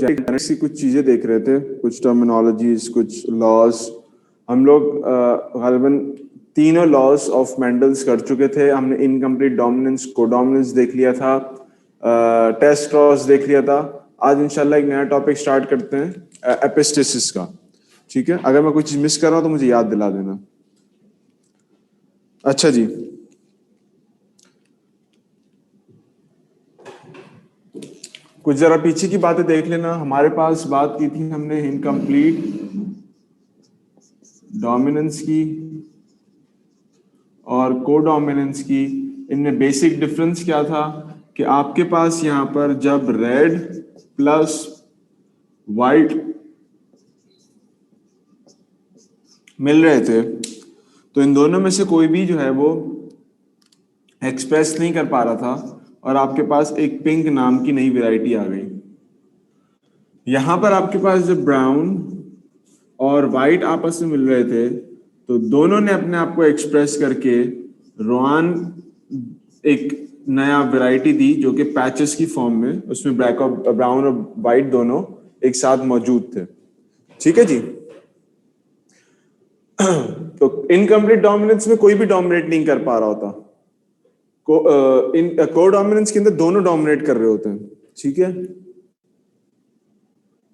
की कुछ चीजें देख रहे थे, कुछ टर्मिनोलॉजीज, कुछ लॉज। हम लोग गालिबन तीनों लॉज ऑफ मेंडल्स कर चुके थे। हमने इनकम्प्लीट डोमिनेंस, कोडोमिनेंस देख लिया था, टेस्ट क्रॉस देख लिया था। आज इंशाल्लाह एक नया टॉपिक स्टार्ट करते हैं, एपिस्टेसिस का। ठीक है, अगर मैं कोई चीज मिस कर रहा हूं तो मुझे याद दिला देना। अच्छा जी, कुछ जरा पीछे की बातें देख लेना। हमारे पास बात की थी हमने इनकम्प्लीट डोमिनेंस की और कोडोमिनेंस की। इनमें बेसिक डिफरेंस क्या था कि आपके पास यहाँ पर जब रेड प्लस वाइट मिल रहे थे तो इन दोनों में से कोई भी जो है वो एक्सप्रेस नहीं कर पा रहा था और आपके पास एक पिंक नाम की नई वैरायटी आ गई। यहां पर आपके पास जब ब्राउन और वाइट आपस में मिल रहे थे तो दोनों ने अपने आप को एक्सप्रेस करके रोआन एक नया वैरायटी दी जो कि पैचेस की फॉर्म में, उसमें ब्लैक और ब्राउन और वाइट दोनों एक साथ मौजूद थे। ठीक है जी। तो इनकम्प्लीट डोमिनेंस में कोई भी डोमिनेट नहीं कर पा रहा होता। कोडोमिनेंस के अंदर दोनों डोमिनेट कर रहे होते हैं। ठीक है,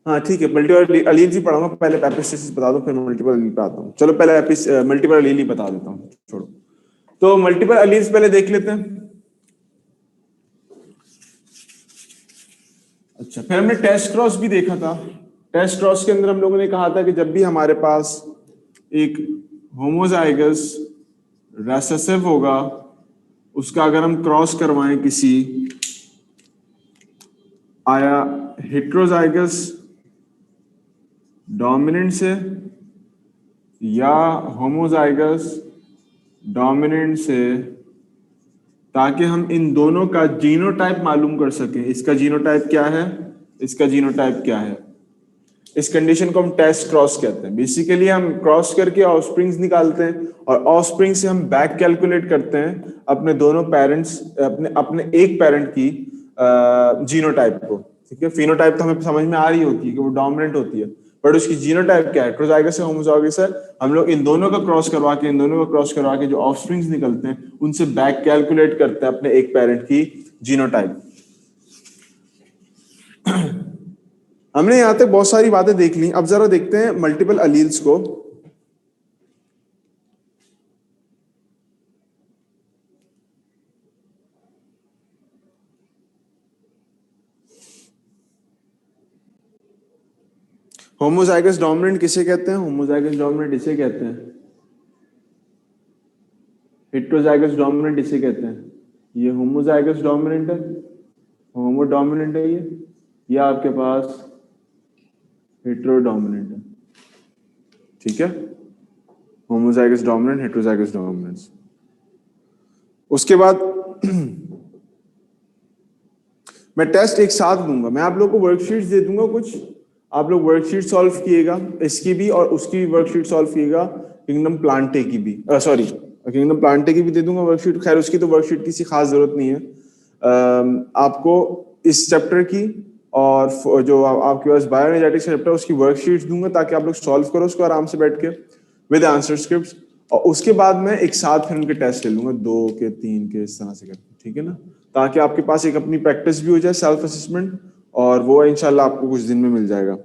हाँ ठीक है। मल्टीपल अलील जी पढ़ाऊंगा, पहले एपिस्टेसिस बता दो फिर मल्टीपल अलील पे आता हूँ। चलो पहले मल्टीपल अलील ही बता देता हूँ, छोड़ो। तो मल्टीपल अलील्स पहले देख लेते हैं। अच्छा, फिर हमने टेस्ट क्रॉस भी देखा था। टेस्ट क्रॉस के अंदर हम लोगों ने कहा था कि जब भी हमारे पास एक होमोजाइगस रेसेसिव होगा, उसका अगर हम क्रॉस करवाएं किसी आया हेट्रोजाइगस डोमिनेंट से या होमोजाइगस डोमिनेंट से, ताकि हम इन दोनों का जीनोटाइप मालूम कर सकें। इसका जीनोटाइप क्या है, इसका जीनोटाइप क्या है। इस कंडीशन को हम टेस्ट क्रॉस कहते हैं। बेसिकली हम क्रॉस करके ऑफस्प्रिंग्स निकालते हैं और ऑफस्प्रिंग से हम बैक कैलकुलेट करते हैं अपने दोनों पेरेंट्स, अपने एक पेरेंट की जीनोटाइप को। ठीक है, फिनोटाइप तो हमें समझ में आ रही होती है कि वो डोमिनेंट होती है, बट उसकी जीनोटाइप क्या है, हेट्रोजाइगस है होमोजाइगस है। हम लोग इन दोनों का क्रॉस करवा के, इन दोनों का क्रॉस करवा के जो ऑफस्प्रिंग्स निकलते हैं उनसे बैक कैलकुलेट करते हैं अपने एक पेरेंट की जीनोटाइप। हमने यहां तक बहुत सारी बातें देख ली। अब जरा देखते हैं मल्टीपल अलील्स को। होमोजाइगस डोमिनेंट किसे कहते हैं? होमोजाइगस डोमिनेंट इसे कहते हैं। हेट्रोजाइगस डोमिनेंट इसे कहते हैं। ये होमोजाइगस डोमिनेंट है, होमो डोमिनेंट है ये आपके पास हेट्रो डोमिनेंट है। ठीक है, होमोजाइगस डोमिनेंट, हेट्रोजाइगस डोमिनेंस। उसके बाद मैं टेस्ट एक साथ दूंगा। मैं आप लोग को वर्कशीट्स दे दूंगा कुछ, आप लोग वर्कशीट सॉल्व किएगा, इसकी भी और उसकी भी वर्कशीट सॉल्व किएगा। किंगडम प्लांटे की भी, सॉरी किंगडम प्लांटे की भी दे दूंगा वर्कशीट। खैर उसकी तो वर्कशीट की खास जरूरत नहीं है। आपको इस चैप्टर की और जो आपके पास बायोएनर्जेटिक्स चैप्टर उसकी वर्कशीट्स दूंगा ताकि आप लोग सॉल्व करो उसको आराम से बैठ के विद आंसर स्क्रिप्ट्स। और उसके बाद मैं एक साथ फिर उनके टेस्ट ले लूंगा, 2 के 3 के, इस तरह से करके। ठीक है ना, ताकि आपके पास एक अपनी प्रैक्टिस भी हो जाए, सेल्फ असेसमेंट, और वो इंशाल्लाह आपको कुछ दिन में मिल जाएगा।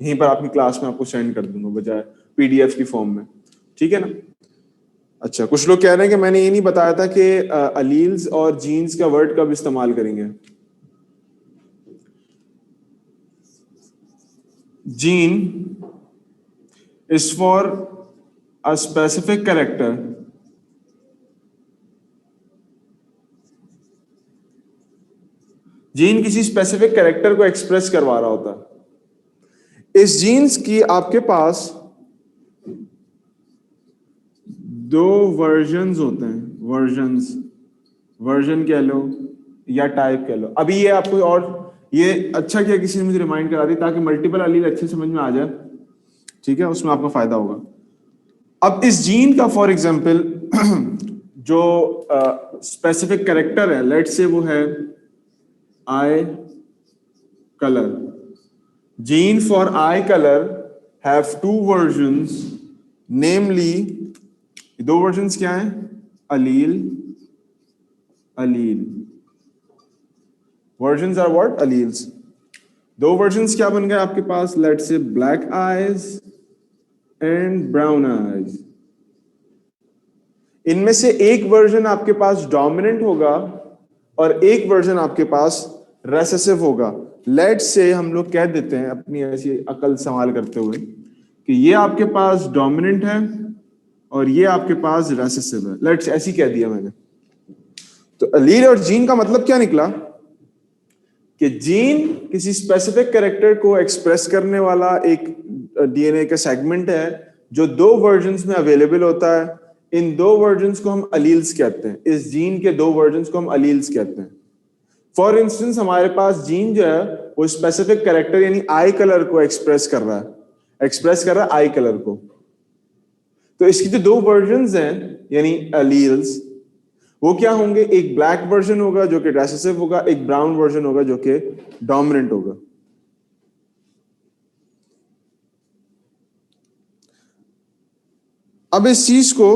यहीं पर आपकी क्लास में आपको सेंड कर दूंगा बजाय पीडीएफ की फॉर्म में। ठीक है ना। अच्छा, कुछ लोग कह रहे हैं कि मैंने ये नहीं बताया था कि अलील्स और जीन्स का वर्ड कब इस्तेमाल करेंगे। Gene is for a specific character gene किसी स्पेसिफिक कैरेक्टर को एक्सप्रेस करवा रहा होता है। इस जीन्स की आपके पास 2 वर्जन्स होते हैं। वर्जन कह लो या टाइप कह लो। अभी ये आपको, और ये अच्छा किया किसी ने मुझे रिमाइंड करा दी ताकि मल्टीपल अलील अच्छे समझ में आ जाए। ठीक है, उसमें आपका फायदा होगा। अब इस जीन का फॉर एग्जांपल जो स्पेसिफिक कैरेक्टर है, लेट्स से वो है eye colour. Gene for eye colour have two versions, namely, दो वर्जन्स क्या हैं? Allele, allele, versions are what? Alleles. दो वर्जन्स क्या बन गए आपके पास? Let's say black eyes and brown eyes. इनमें से एक वर्जन आपके पास डोमिनेंट होगा और एक वर्जन आपके पास रेसेसिव होगा। लेट्स से हम लोग कह देते हैं अपनी ऐसी अकल संभाल करते हुए कि ये आपके पास डोमिनेंट है और ये आपके पास रेसेसिव है। लेट्स ऐसी कह दिया मैंने। तो अलील और जीन का मतलब क्या निकला कि जीन किसी स्पेसिफिक कैरेक्टर को एक्सप्रेस करने वाला एक डीएनए का सेगमेंट है जो दो वर्जन्स में अवेलेबल होता है। इन दो वर्जन्स को हम अलील्स कहते हैं। इस जीन के दो वर्जन्स को हम अलील्स कहते हैं। फॉर इंस्टेंस हमारे पास जीन जो है वो स्पेसिफिक कैरेक्टर यानी आई कलर को एक्सप्रेस कर रहा है आई कलर को। तो इसकी जो दो वर्जन्स हैं यानी अलील्स, वो क्या होंगे? एक ब्लैक वर्जन होगा जो कि रेसेसिव होगा, एक ब्राउन वर्जन होगा जो कि डोमिनेंट होगा। अब इस चीज को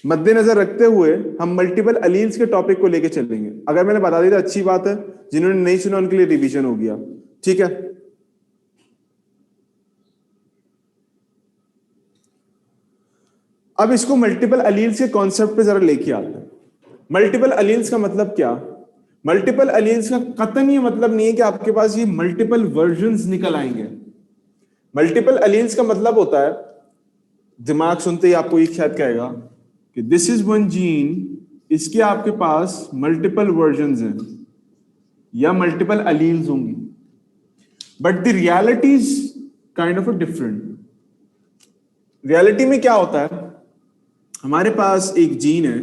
मद्देनजर रखते हुए हम मल्टीपल अलील्स के टॉपिक को लेके चलेंगे। अगर मैंने बता दिया तो अच्छी बात है, जिन्होंने नहीं सुना उनके लिए रिवीजन हो गया। ठीक है, अब इसको मल्टीपल अलील्स के कॉन्सेप्ट पे जरा लेके आते हैं। मल्टीपल अलील्स का मतलब क्या? मल्टीपल अलील्स का कतई ये मतलब नहीं है कि आपके पास ये मल्टीपल वर्जन्स निकल आएंगे। मल्टीपल अलील्स का मतलब होता है, दिमाग सुनते ही आपको ये शायद कहेगा कि दिस इज वन जीन, इसके आपके पास मल्टीपल वर्जन्स हैं या मल्टीपल अलील्स होंगी, but the reality is kind of a different. Reality में क्या होता है? हमारे पास एक जीन है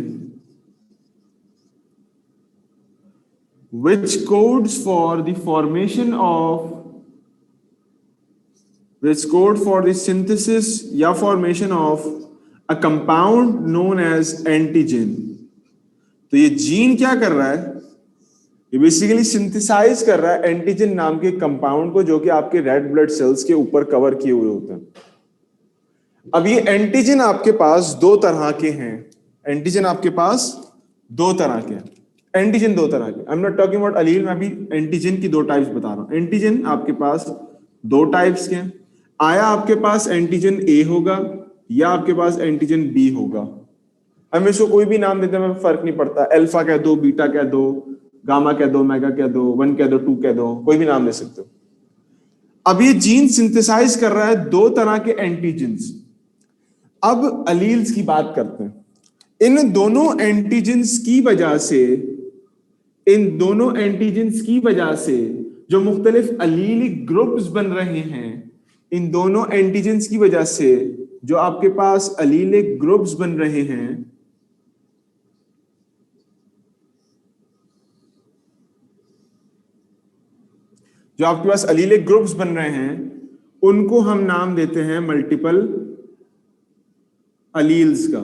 which codes for the formation of, which code for the synthesis या formation of a compound known as antigen। तो ये जीन क्या कर रहा है? ये बेसिकली सिंथेसाइज कर रहा है एंटीजन नाम के कंपाउंड को जो कि आपके रेड ब्लड सेल्स के ऊपर कवर किए हुए होते हैं। अब ये एंटीजन आपके पास दो तरह के हैं। एंटीजन आपके पास दो तरह के हैं। एंटीजन दो तरह के, I am not talking about allele, मैं भी एंटीजन की दो टाइप्स बता रहा हूं। एंटीजन आपके पास दो टाइप्स के हैं। आया आपके पास एंटीजन ए होगा या आपके पास एंटीजन बी होगा। हम इसको कोई भी नाम देते हैं, फर्क नहीं पड़ता। अल्फा कह दो, बीटा कह दो, गामा कह दो, मेगा कह दो, 1 कह दो, 2 कह दो, कोई भी नाम दे सकते हो। अब ये जीन सिंथेसाइज कर रहा है दो तरह के एंटीजेंस। अब अलील्स की बात करते हैं। इन दोनों एंटीजेंस की वजह से, इन दोनों एंटीजेंस की वजह से जो मुख्तलिफ अलीलिक ग्रुप्स बन रहे हैं, इन दोनों एंटीजेंस की वजह से जो आपके पास अलीलिक ग्रुप्स बन रहे हैं, जो आपके पास अलीलिक ग्रुप्स बन रहे हैं, उनको हम नाम देते हैं मल्टीपल अलील्स का।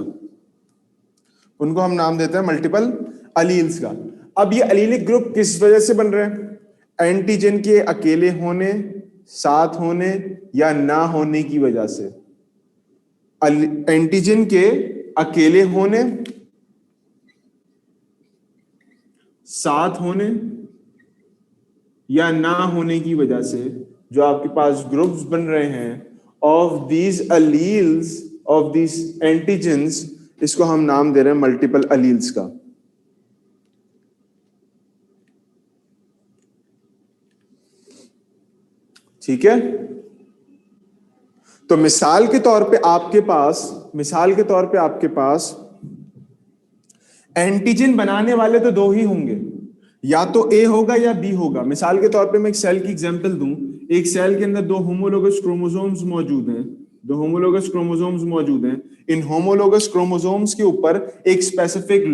उनको हम नाम देते हैं मल्टीपल अलील्स का। अब ये अलीलिक ग्रुप किस वजह से बन रहे हैं? एंटीजन के अकेले होने, साथ होने या ना होने की वजह से। एंटीजन के अकेले होने, साथ होने या ना होने की वजह से जो आपके पास ग्रुप्स बन रहे हैं of these alleles, of these antigens, इसको हम नाम दे रहे हैं मल्टीपल अलील्स का। ठीक है, तो मिसाल के तौर पे आपके पास एंटीजन बनाने वाले तो दो ही होंगे, या तो ए होगा या बी होगा। मिसाल के तौर पे मैं एक सेल की एग्जांपल दूं। एक सेल के अंदर दो होमोलोगस क्रोमोसोम्स मौजूद हैं, दो होमोलोगस क्रोमोसोम्स मौजूद हैं। इन होमोलोगस क्रोमोसोम्स के ऊपर एक स्पेसिफिक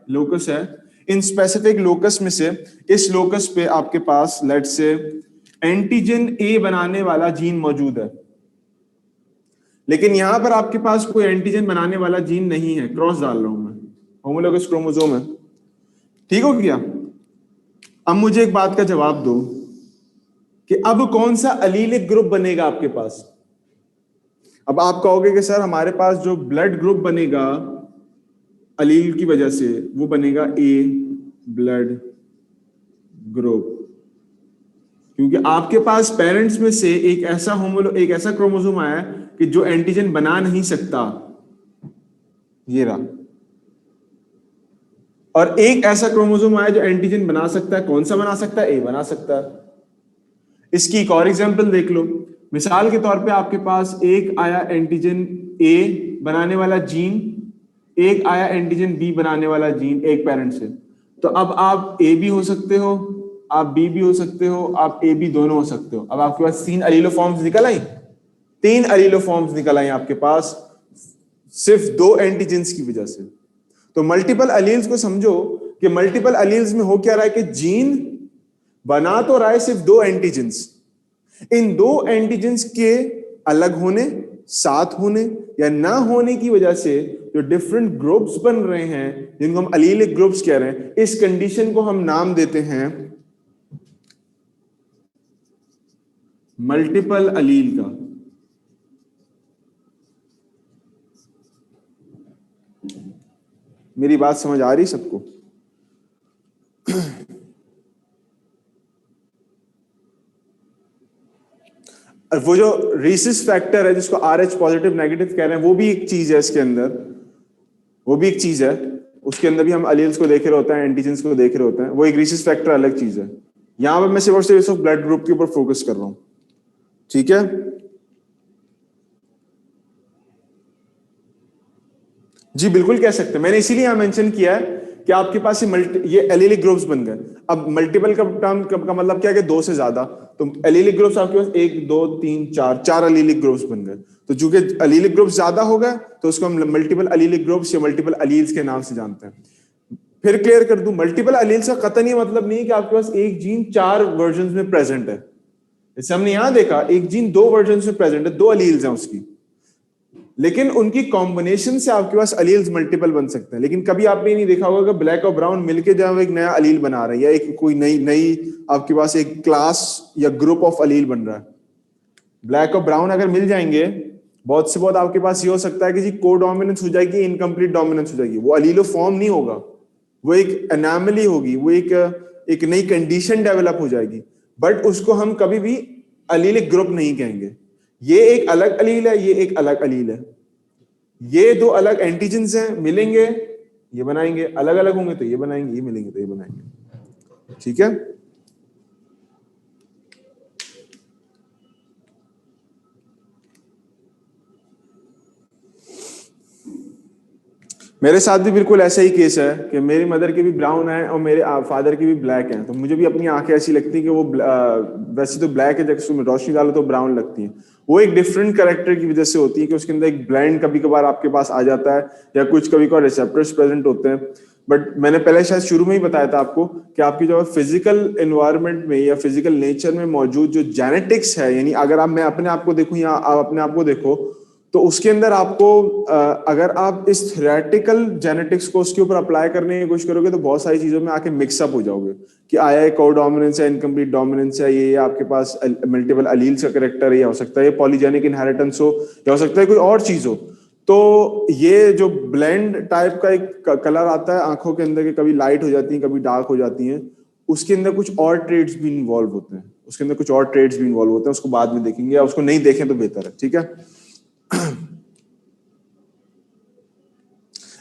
लोकस है। इन स्पेसिफिक लोकस में से इस लोकस पे आपके पास लेट्स से एंटीजन ए बनाने वाला जीन मौजूद है, लेकिन यहां पर आपके पास कोई एंटीजन बनाने वाला जीन नहीं है। क्रॉस डाल रहा हूं मैं, होमोलोगस क्रोमोसोम है। ठीक हो गया? अब मुझे एक बात का जवाब दो कि अब कौन सा अलीलिक ग्रुप बनेगा आपके पास। अब आप कहोगे कि सर हमारे पास जो ब्लड ग्रुप बनेगा अलील की वजह से वो बनेगा ए ब्लड ग्रुप, क्योंकि आपके पास पेरेंट्स में से एक ऐसा क्रोमोसोम आया कि जो एंटीजन बना नहीं सकता, ये रहा, और एक ऐसा क्रोमोसोम आया जो एंटीजन बना सकता है। कौन सा बना सकता है? ए बना सकता है। इसकी एक और एग्जांपल देख लो। मिसाल के तौर पे आपके पास एक आया एंटीजन ए बनाने वाला जीन, एक आया एंटीजन बी बनाने वाला जीन एक पेरेंट से। तो अब आप ए भी हो सकते हो, आप बी भी हो सकते हो, आप ए बी दोनों हो सकते हो। अब आपके पास 3 अलीलोफॉर्म्स निकल आई, 3 अलीलोफॉर्म्स निकल आई आपके पास सिर्फ 2 एंटीजेंस की वजह से। तो मल्टीपल अलील्स को समझो कि मल्टीपल अलील्स में हो क्या रहा है कि जीन बना तो रहा है सिर्फ 2 एंटीजेंस। इन 2 एंटीजेंस के अलग होने, साथ होने या ना होने की वजह से जो डिफरेंट ग्रुप्स बन रहे हैं, जिनको हम अलीलिक ग्रुप्स कह रहे हैं, इस कंडीशन को हम नाम देते हैं मल्टीपल अलील का। मेरी बात समझ आ रही सबको? वो जो रीसिस फैक्टर है जिसको RH पॉजिटिव नेगेटिव कह रहे हैं, वो भी एक चीज है इसके अंदर, वो भी एक चीज है। उसके अंदर भी हम अलील्स को देख रहे होते हैं, एंटीजेंस को देख रहे होते हैं। वो एक रीसिस फैक्टर अलग चीज है। यहां पर मैं सिर्फ और सिर्फ ब्लड ग्रुप के ऊपर फोकस कर रहा हूं, ठीक है? जी बिल्कुल कह सकते हैं। मैंने इसीलिए यहां मेंशन किया है कि आपके पास ये एलीलिक ग्रुप्स बन गए। अब मल्टीपल का टर्म का मतलब क्या है कि 2 से ज्यादा। तो एलीलिक ग्रुप्स आपके पास 1 2 3 4 एलीलिक ग्रुप्स बन गए। तो चूंकि एलीलिक ग्रुप्स ज्यादा हो गए तो उसको हम मल्टीपल एलीलिक ग्रुप्स या मल्टीपल अलील्स के नाम से जानते हैं। फिर क्लियर कर दूं, मल्टीपल अलील्स का कतई ये मतलब नहीं है कि आपके पास एक जीन 4 वर्जन में प्रेजेंट है। जैसे हमने यहां देखा, एक जीन 2 वर्जन में प्रेजेंट है, 2 अलील्स हैं उसकी, लेकिन उनकी कॉम्बिनेशन से आपके पास अलील्स मल्टीपल बन सकते हैं। लेकिन कभी आपने नहीं देखा होगा कि ब्लैक और ब्राउन मिलके जब एक नया अलील बना रहे हैं, या एक कोई नई नई आपके पास एक क्लास या ग्रुप ऑफ अलील बन रहा है। ब्लैक और ब्राउन अगर मिल जाएंगे, बहुत से बहुत आपके पास ये हो सकता है कि जी को डोमिनेंस हो जाएगी, इनकम्प्लीट डोमिनेंस हो जाएगी। वो अलीलो फॉर्म नहीं होगा, वो एक एनामली होगी, वो एक नई कंडीशन डेवलप हो जाएगी। बट उसको हम कभी भी अलीलिक ग्रुप नहीं कहेंगे। ये एक अलग अलील है, ये एक अलग अलील है। ये 2 अलग एंटीजेंस हैं, मिलेंगे ये बनाएंगे, अलग अलग होंगे तो ये बनाएंगे, ये मिलेंगे तो ये बनाएंगे, ठीक है? मेरे साथ भी बिल्कुल ऐसा ही केस है कि मेरी मदर की भी ब्राउन है और मेरे फादर की भी ब्लैक है। तो मुझे भी अपनी आंखें ऐसी लगती है कि वो वैसे तो ब्लैक है, जब उसमें रोशनी डालो तो ब्राउन लगती है। वो एक डिफरेंट कैरेक्टर की वजह से होती है कि उसके अंदर एक ब्लेंड कभी कभार आपके पास आ जाता है, या कुछ कभी कभार रिसेप्टर्स प्रेजेंट होते हैं। बट मैंने पहले शायद शुरू में ही बताया था आपको कि आपकी जो फिजिकल एनवायरनमेंट में या फिजिकल नेचर में मौजूद जो जेनेटिक्स है, यानी अगर आप मैं अपने आप को देखूं या आप अपने आप को देखो, तो उसके अंदर आपको अगर आप इस थ्योरेटिकल जेनेटिक्स को उसके ऊपर अप्लाई करने की कोशिश करोगे तो बहुत सारी चीजों में आके मिक्सअप हो जाओगे कि आया है कोडोमिनेंस है, इनकम्प्लीट डोमिनेंस है, ये आपके पास मल्टीपल अलील्स का करेक्टर है, या हो सकता है ये पॉलीजेनिक इनहेरिटेंस हो, या हो सकता है कोई और चीज हो। तो ये जो ब्लेंड टाइप का एक कलर आता है आंखों के अंदर, के कभी लाइट हो जाती है कभी डार्क हो जाती है, उसके अंदर कुछ और ट्रेड्स भी इन्वॉल्व होते हैं, उसके अंदर कुछ और ट्रेड्स भी इन्वॉल्व होते हैं। उसको बाद में देखेंगे, या उसको नहीं देखें तो बेहतर है, ठीक है?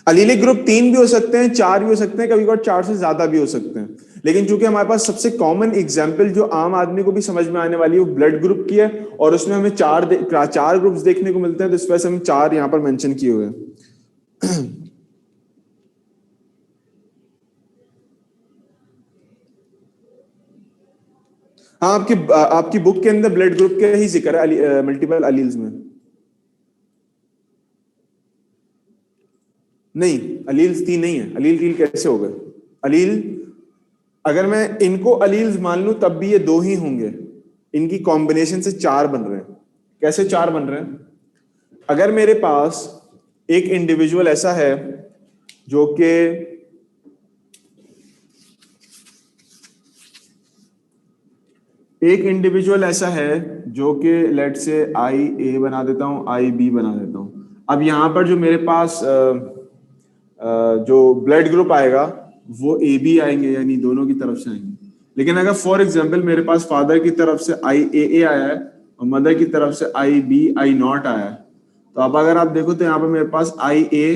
अलीलिक ग्रुप 3 भी हो सकते हैं, 4 भी हो सकते हैं, कभी कभार 4 से ज्यादा भी हो सकते हैं। लेकिन चूंकि हमारे पास सबसे कॉमन एग्जाम्पल जो आम आदमी को भी समझ में आने वाली है वो ब्लड ग्रुप की है, और उसमें हमें 4 ग्रुप्स देखने को मिलते हैं, तो इस वजह से हम 4 यहां पर मेंशन किए हुए हैं। हाँ, आपकी बुक के अंदर ब्लड ग्रुप के ही जिक्र है मल्टीपल अलील्स में। नहीं, अलील्स 3 नहीं है। अलील 3 कैसे हो गए? अलील, अगर मैं इनको अलील्स मान लूं तब भी ये 2 ही होंगे। इनकी कॉम्बिनेशन से 4 बन रहे हैं। कैसे 4 बन रहे हैं? अगर मेरे पास एक इंडिविजुअल ऐसा है जो कि एक इंडिविजुअल ऐसा है जो कि लेट से आई ए बना देता हूं, आई बी बना देता हूं। अब यहां पर जो मेरे पास जो ब्लड ग्रुप आएगा वो ए बी आएंगे, यानी दोनों की तरफ से आएंगे। लेकिन अगर फॉर एग्जांपल मेरे पास फादर की तरफ से आई ए आया है और मदर की तरफ से आई बी आई नॉट आया है, तो अब अगर आप देखो तो यहाँ पर मेरे पास आई ए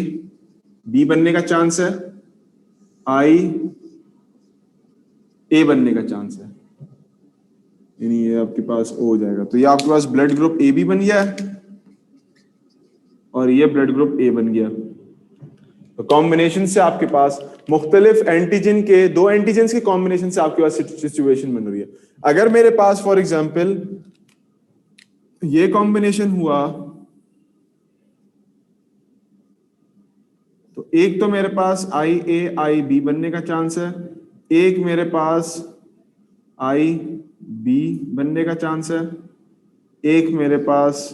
बी बनने का चांस है, आई ए बनने का चांस है, यानी ये आपके पास ओ हो जाएगा। तो ये आपके पास ब्लड ग्रुप ए बी बन गया है और ये ब्लड ग्रुप ए बन गया। तो कॉम्बिनेशन से आपके पास मुख्तलिफ एंटीजन के, दो एंटीजन के कॉम्बिनेशन से आपके पास सिचुएशन बन रही है। अगर मेरे पास फॉर एग्जांपल ये कॉम्बिनेशन हुआ तो एक तो मेरे पास आई ए आई बी बनने का चांस है, एक मेरे पास आई बी बनने का चांस है, एक मेरे पास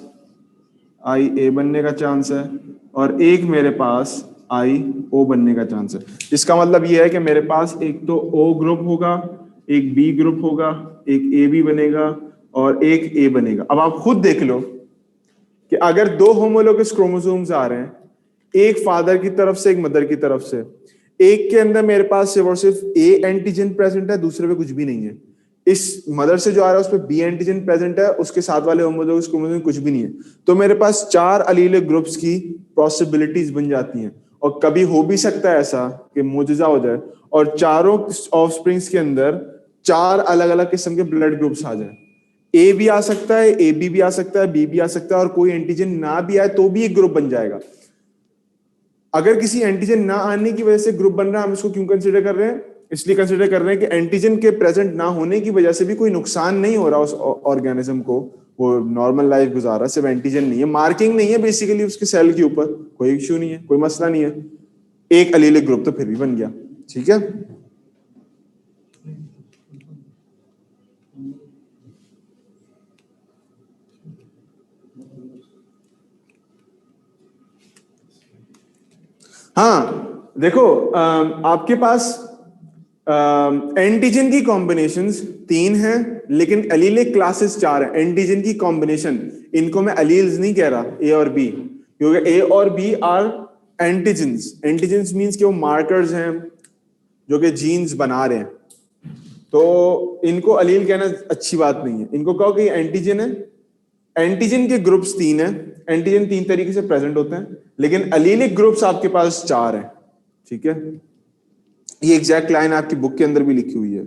आई ए बनने का चांस है और एक मेरे पास आई ओ बनने का चांस है। इसका मतलब यह है कि मेरे पास एक तो ओ ग्रुप होगा, एक बी ग्रुप होगा, एक ए बी बनेगा और एक ए बनेगा। अब आप खुद देख लो कि अगर दो होमोलोगस क्रोमोसोम्स आ रहे हैं, एक फादर की तरफ से एक मदर की तरफ से, एक के अंदर मेरे पास सिर्फ और सिर्फ ए एंटीजन प्रेजेंट है, दूसरे पे कुछ भी नहीं है। इस मदर से जो आ रहा है उस पर बी एंटीजन प्रेजेंट है, उसके साथ वाले होमोलोगस क्रोमोसोम कुछ भी नहीं है। तो मेरे पास चार अलील ग्रुप्स की पॉसिबिलिटीज बन जाती हैं और कभी हो भी सकता है ऐसा कि मुजजा हो जाए और चारों ऑफस्प्रिंग्स के अंदर चार अलग अलग किस्म के ब्लड ग्रुप्स आ जाए। ए भी आ सकता है, ए बी भी आ सकता है, बी भी आ सकता है और कोई एंटीजन ना भी आए तो भी एक ग्रुप बन जाएगा। अगर किसी एंटीजन ना आने की वजह से ग्रुप बन रहा है, हम इसको क्यों कंसीडर कर रहे हैं? इसलिए कंसीडर कर रहे हैं कि एंटीजन के प्रेजेंट ना होने की वजह से भी कोई नुकसान नहीं हो रहा उस ऑर्गेनिज्म को, वो नॉर्मल लाइफ गुजार रहा है। सिर्फ एंटीजन नहीं है, मार्किंग नहीं है बेसिकली उसके सेल के ऊपर, कोई इश्यू नहीं है, कोई मसला नहीं है। एक अलीलिक ग्रुप तो फिर भी बन गया। ठीक है, हाँ देखो आपके पास एंटीजन की कॉम्बिनेशंस 3 हैं लेकिन अलीलिक क्लासेस 4 हैं। एंटीजन की कॉम्बिनेशन, इनको मैं अलील्स नहीं कह रहा, ए और बी, क्योंकि ए और B are antigens. Antigens means कि वो मार्कर्स हैं जो कि जीन्स बना रहे हैं, तो इनको अलील कहना अच्छी बात नहीं है। इनको कहो कि एंटीजन है। एंटीजन के ग्रुप्स 3 हैं, एंटीजन 3 तरीके से प्रेजेंट होते हैं, लेकिन अलीलिक ग्रुप्स आपके पास 4 हैं। ठीक है, ये एग्जैक्ट लाइन आपकी बुक के अंदर भी लिखी हुई है।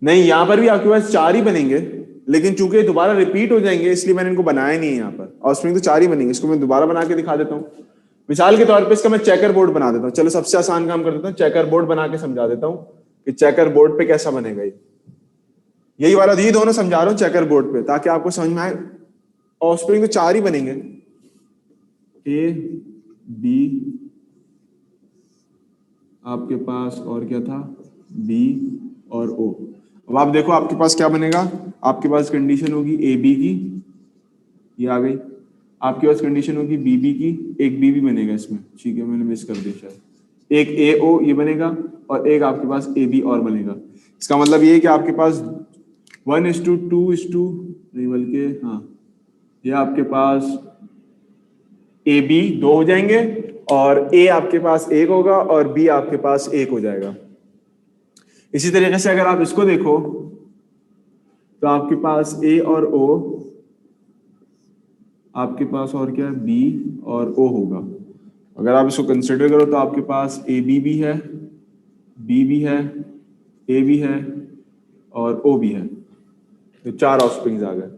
नहीं, यहां पर भी आपके पास 4 ही बनेंगे, लेकिन चूंकि दोबारा रिपीट हो जाएंगे इसलिए मैंने इनको बनाया नहीं है यहाँ पर। ऑफस्प्रिंग तो 4 ही बनेंगे। इसको मैं दोबारा बना के दिखा देता हूँ। मिसाल के तौर पे इसका मैं चेकर बोर्ड बना देता हूँ। चलो सबसे आसान काम कर देता हूँ, चेकर बोर्ड बना के समझा देता हूँ कि चेकर बोर्ड पे कैसा बनेगा। यही वाला, ये दोनों समझा रहा हूँ चेकर बोर्ड पे, ताकि आपको समझ में आए। ऑफस्प्रिंग तो 4 ही बनेंगे, ए बी, आपके पास और क्या था, बी और ओ। अब आप देखो आपके पास क्या बनेगा। आपके पास कंडीशन होगी ए बी की, ये आ गई। आपके पास कंडीशन होगी बी बी की, एक बी भी बनेगा इसमें। ठीक है, मैंने मिस कर दिया शायद। एक ए ओ ये बनेगा और एक आपके पास ए बी और बनेगा। इसका मतलब ये है कि आपके पास 1:2 नहीं बल्कि हाँ, ये आपके पास ए बी 2 हो जाएंगे और ए आपके पास 1 होगा और बी आपके पास 1 हो जाएगा। इसी तरीके से अगर आप इसको देखो तो आपके पास ए और ओ, आपके पास और क्या है, बी और ओ होगा। अगर आप इसको कंसिडर करो तो आपके पास ए बी भी है, बी भी है, ए भी है और ओ भी है। तो 4 ऑफस्प्रिंग्स आ गए।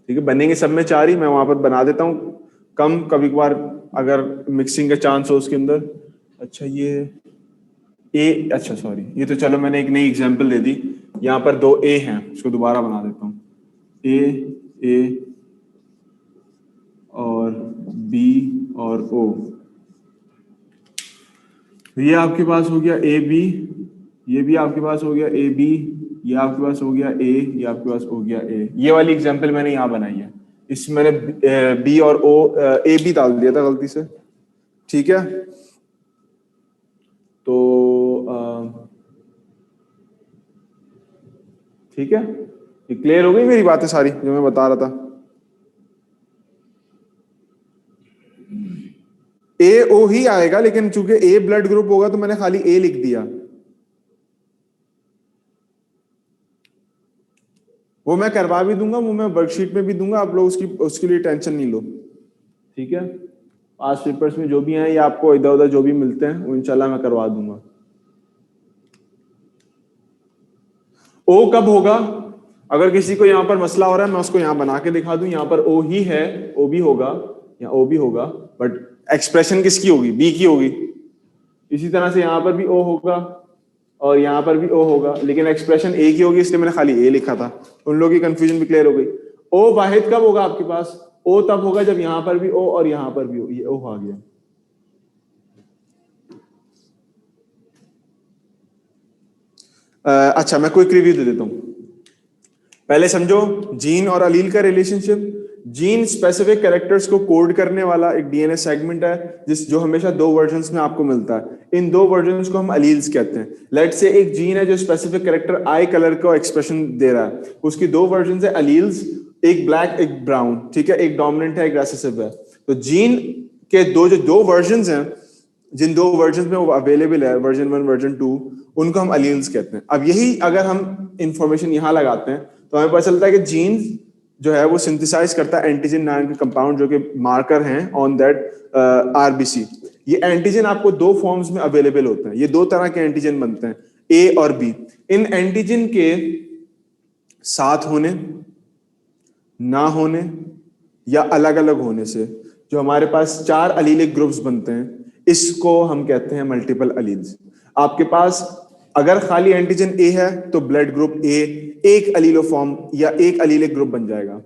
ठीक है, बनेंगे सब में 4 ही। मैं वहां पर बना देता हूँ कम, कभी कभार अगर मिक्सिंग का चांस हो उसके अंदर। अच्छा ये ए, अच्छा सॉरी, ये तो चलो मैंने एक नई एग्जांपल दे दी। यहाँ पर 2 ए हैं, इसको दोबारा बना देता हूँ। ए और बी और ओ, ये आपके पास हो गया ए बी, ये भी आपके पास हो गया ए बी, ये आपके पास हो गया ए, ये आपके पास हो गया ए। ये वाली एग्जांपल मैंने यहाँ बनाई है। इसमें मैंने बी और ओ, ए बी डाल दिया था गलती से। ठीक है, तो ठीक है, ये क्लियर हो गई मेरी बातें सारी जो मैं बता रहा था। ए ओ ही आएगा, लेकिन चूंकि ए ब्लड ग्रुप होगा तो मैंने खाली ए लिख दिया। वो मैं करवा भी दूंगा, वो मैं वर्कशीट में भी दूंगा, आप लोग उसके लिए टेंशन नहीं लो। ठीक है, पास पेपर्स में जो भी हैं या आपको इधर उधर जो भी मिलते हैं वो इंशाल्लाह मैं करवा दूंगा। ओ कब होगा? अगर किसी को यहाँ पर मसला हो रहा है मैं उसको यहाँ बना के दिखा दूं, यहाँ पर ओ ही है, ओ भी होगा या ओ भी होगा, बट एक्सप्रेशन किसकी होगी? बी की होगी। इसी तरह से यहाँ पर भी ओ होगा और यहाँ पर भी ओ होगा, लेकिन एक्सप्रेशन ए की होगी, इसलिए मैंने खाली ए लिखा था। उन लोगों की कंफ्यूजन भी क्लियर हो गई। ओ वाहिद कब होगा आपके पास? ओ तब होगा जब यहाँ पर भी ओ और यहाँ पर भी ओ। ये ओ आ गया। अच्छा, मैं क्विक रिव्यू दे देता हूं। पहले समझो जीन और अलील का रिलेशनशिप। जीन स्पेसिफिक कैरेक्टर्स को कोड करने वाला एक डीएनए सेगमेंट है जो हमेशा दो वर्जन्स में आपको मिलता है। इन दो वर्जन्स को हम अलील्स कहते हैं। लेट से एक जीन है जो स्पेसिफिक कैरेक्टर आई कलर को एक्सप्रेशन दे रहा है, उसकी दो वर्जन्स है अलील्स, एक ब्लैक एक ब्राउन। ठीक है, एक डोमिनेंट है एक रिसेसिव है। तो जीन के जो दो वर्जन्स हैं, जिन दो वर्जन में वो अवेलेबल है, वर्जन 1 वर्जन 2, उनको हम अलील्स कहते हैं। अब यही अगर हम इंफॉर्मेशन यहां लगाते हैं तो हमें पता चलता है कि जीन जो है वो सिंथेसाइज करता है एंटीजन नाम के कंपाउंड जो कि मार्कर हैं ऑन दैट आरबीसी। ये एंटीजन आपको दो फॉर्म्स में अवेलेबल होते हैं। ये दो तरह के एंटीजन बनते हैं, ए और बी। इन एंटीजन के साथ होने, ना होने या अलग अलग होने से जो हमारे पास चार अलीलिक ग्रुप्स बनते हैं, इसको हम कहते हैं मल्टीपल अलील्स। आपके पास अगर खाली एंटीजन ए है तो ब्लड ग्रुप ए एक अलीलोफॉर्म या एक अलीलिक ग्रुप बन जाएगा।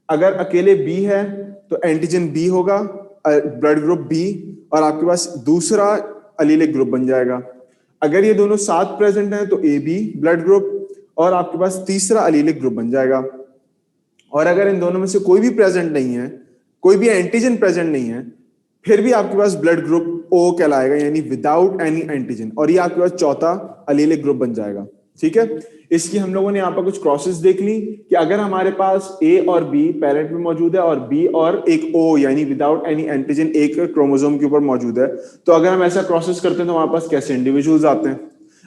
अगर अकेले बी है तो एंटीजन बी होगा, ब्लड ग्रुप बी, और आपके पास दूसरा अलीलिक ग्रुप बन जाएगा। अगर ये दोनों साथ प्रेजेंट हैं तो ए बी ब्लड ग्रुप, और आपके पास तीसरा अलीलिक ग्रुप बन जाएगा। और अगर इन दोनों में से कोई भी प्रेजेंट नहीं है, कोई भी एंटीजन प्रेजेंट नहीं है, फिर भी आपके पास ब्लड ग्रुप ओ कहलाएगा, यानी विदाउट एनी एंटीजन, और ये आपके पास चौथा अलीलिक ग्रुप बन जाएगा। ठीक है, इसकी हम लोगों ने यहाँ पर कुछ क्रॉसेस देख ली कि अगर हमारे पास ए और बी पेरेंट में मौजूद है और बी और एक ओ यानी विदाउट एनी एंटीजन एक क्रोमोसोम के ऊपर मौजूद है, तो अगर हम ऐसा क्रॉसेस करते हैं तो हमारे पास कैसे इंडिविजुअल्स आते हैं।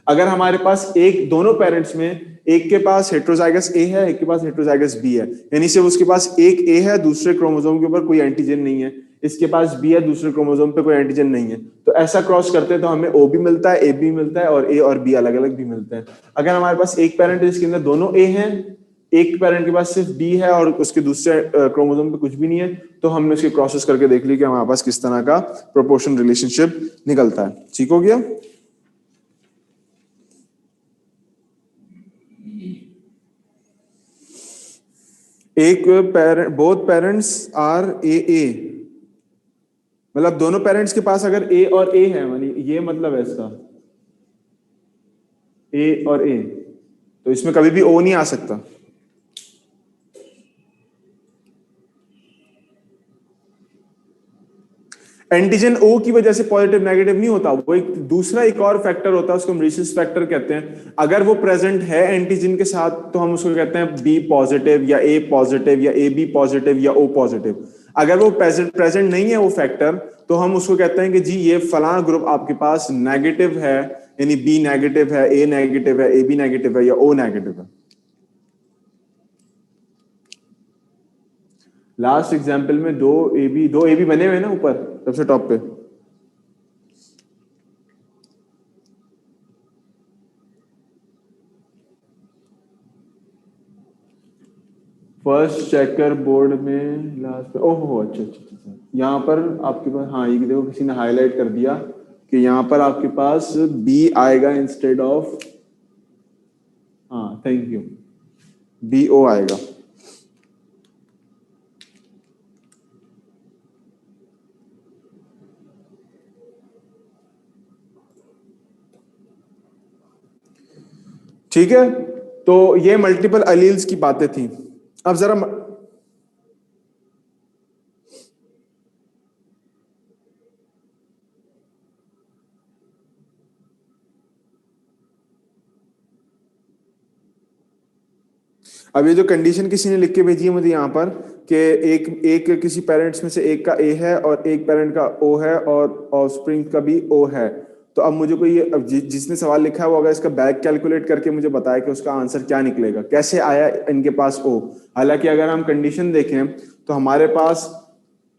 अगर हमारे पास एक दोनों पेरेंट्स में एक के पास हेट्रोजाइगस ए है, एक के पास हेट्रोजाइगस बी है, यानी सिर्फ उसके पास एक ए है, दूसरे क्रोमोसोम के ऊपर कोई एंटीजन नहीं है, इसके पास बी है, दूसरे क्रोमोसोम पे कोई एंटीजन नहीं है, तो ऐसा क्रॉस करते हैं तो हमें ओ भी मिलता है, ए भी मिलता है, और ए और बी अलग अलग भी मिलते हैं। अगर हमारे पास एक पेरेंट है जिसके अंदर दोनों ए हैं, एक पेरेंट के पास सिर्फ बी है और उसके दूसरे क्रोमोसोम पे कुछ भी नहीं है, तो हमने उसके क्रॉसेस करके देख ली कि हमारे पास किस तरह का प्रोपोर्शन रिलेशनशिप निकलता है। ठीक हो गया? एक parent, both parents R A, मतलब दोनों पेरेंट्स के पास अगर ए और ए है, मानी ये मतलब है इसका ए और ए, तो इसमें कभी भी ओ नहीं आ सकता। एंटीजन ओ की वजह से पॉजिटिव नेगेटिव नहीं होता, वो एक दूसरा एक और फैक्टर होता है, उसको हम रिसेस फैक्टर कहते हैं। अगर वो प्रेजेंट है एंटीजन के साथ तो हम उसको कहते हैं बी पॉजिटिव या ए पॉजिटिव या ए बी पॉजिटिव या ओ पॉजिटिव। अगर वो प्रेजेंट नहीं है वो फैक्टर, तो हम उसको कहते हैं कि जी ये फलां ग्रुप आपके पास नेगेटिव है, यानी बी नेगेटिव है, ए नेगेटिव है, ए बी नेगेटिव है या ओ नेगेटिव है। लास्ट एग्जाम्पल में दो ए बी बने हुए हैं ना ऊपर सबसे टॉप पे। फर्स्ट चेकर बोर्ड में लास्ट पे, ओहो अच्छा अच्छा अच्छा, यहाँ पर आपके पास, हाँ ये देखो किसी ने हाईलाइट कर दिया कि यहाँ पर आपके पास बी आएगा इंस्टेड ऑफ, हाँ थैंक यू, बी ओ आएगा। ठीक है, तो ये मल्टीपल अलील्स की बातें थी। अब जरा अब ये जो कंडीशन किसी ने लिख के भेजी है मुझे यहाँ पर कि एक किसी पेरेंट्स में से एक का ए है और एक पेरेंट का ओ है और ऑफस्प्रिंग का भी ओ है, तो अब मुझे कोई अब जिसने सवाल लिखा है वो अगर इसका बैक कैलकुलेट करके मुझे बताए कि उसका आंसर क्या निकलेगा, कैसे आया इनके पास ओ। हालांकि अगर हम कंडीशन देखें तो हमारे पास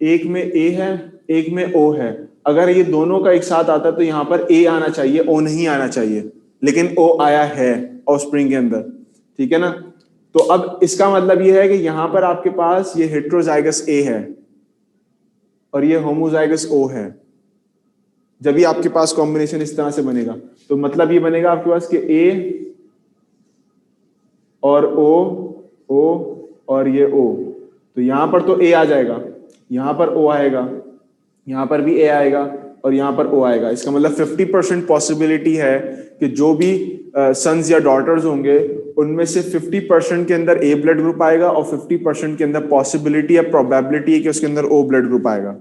एक में ए है एक में ओ है, अगर ये दोनों का एक साथ आता है तो यहाँ पर ए आना चाहिए, ओ नहीं आना चाहिए, लेकिन ओ आया है ऑफस्प्रिंग के अंदर, ठीक है ना। तो अब इसका मतलब ये है कि यहां पर आपके पास ये हेट्रोजाइगस ए है और ये होमोजाइगस ओ है। जब भी आपके पास कॉम्बिनेशन इस तरह से बनेगा तो मतलब ये बनेगा आपके पास कि ए और ओ और ये ओ, तो यहां पर तो ए आ जाएगा, यहां पर ओ आएगा, यहां पर भी ए आएगा और यहां पर ओ आएगा। इसका मतलब 50% पॉसिबिलिटी है कि जो भी सन्स या डॉटर्स होंगे उनमें से 50% के अंदर ए ब्लड ग्रुप आएगा और 50% के अंदर पॉसिबिलिटी या प्रोबेबिलिटी है कि उसके अंदर ओ ब्लड ग्रुप आएगा।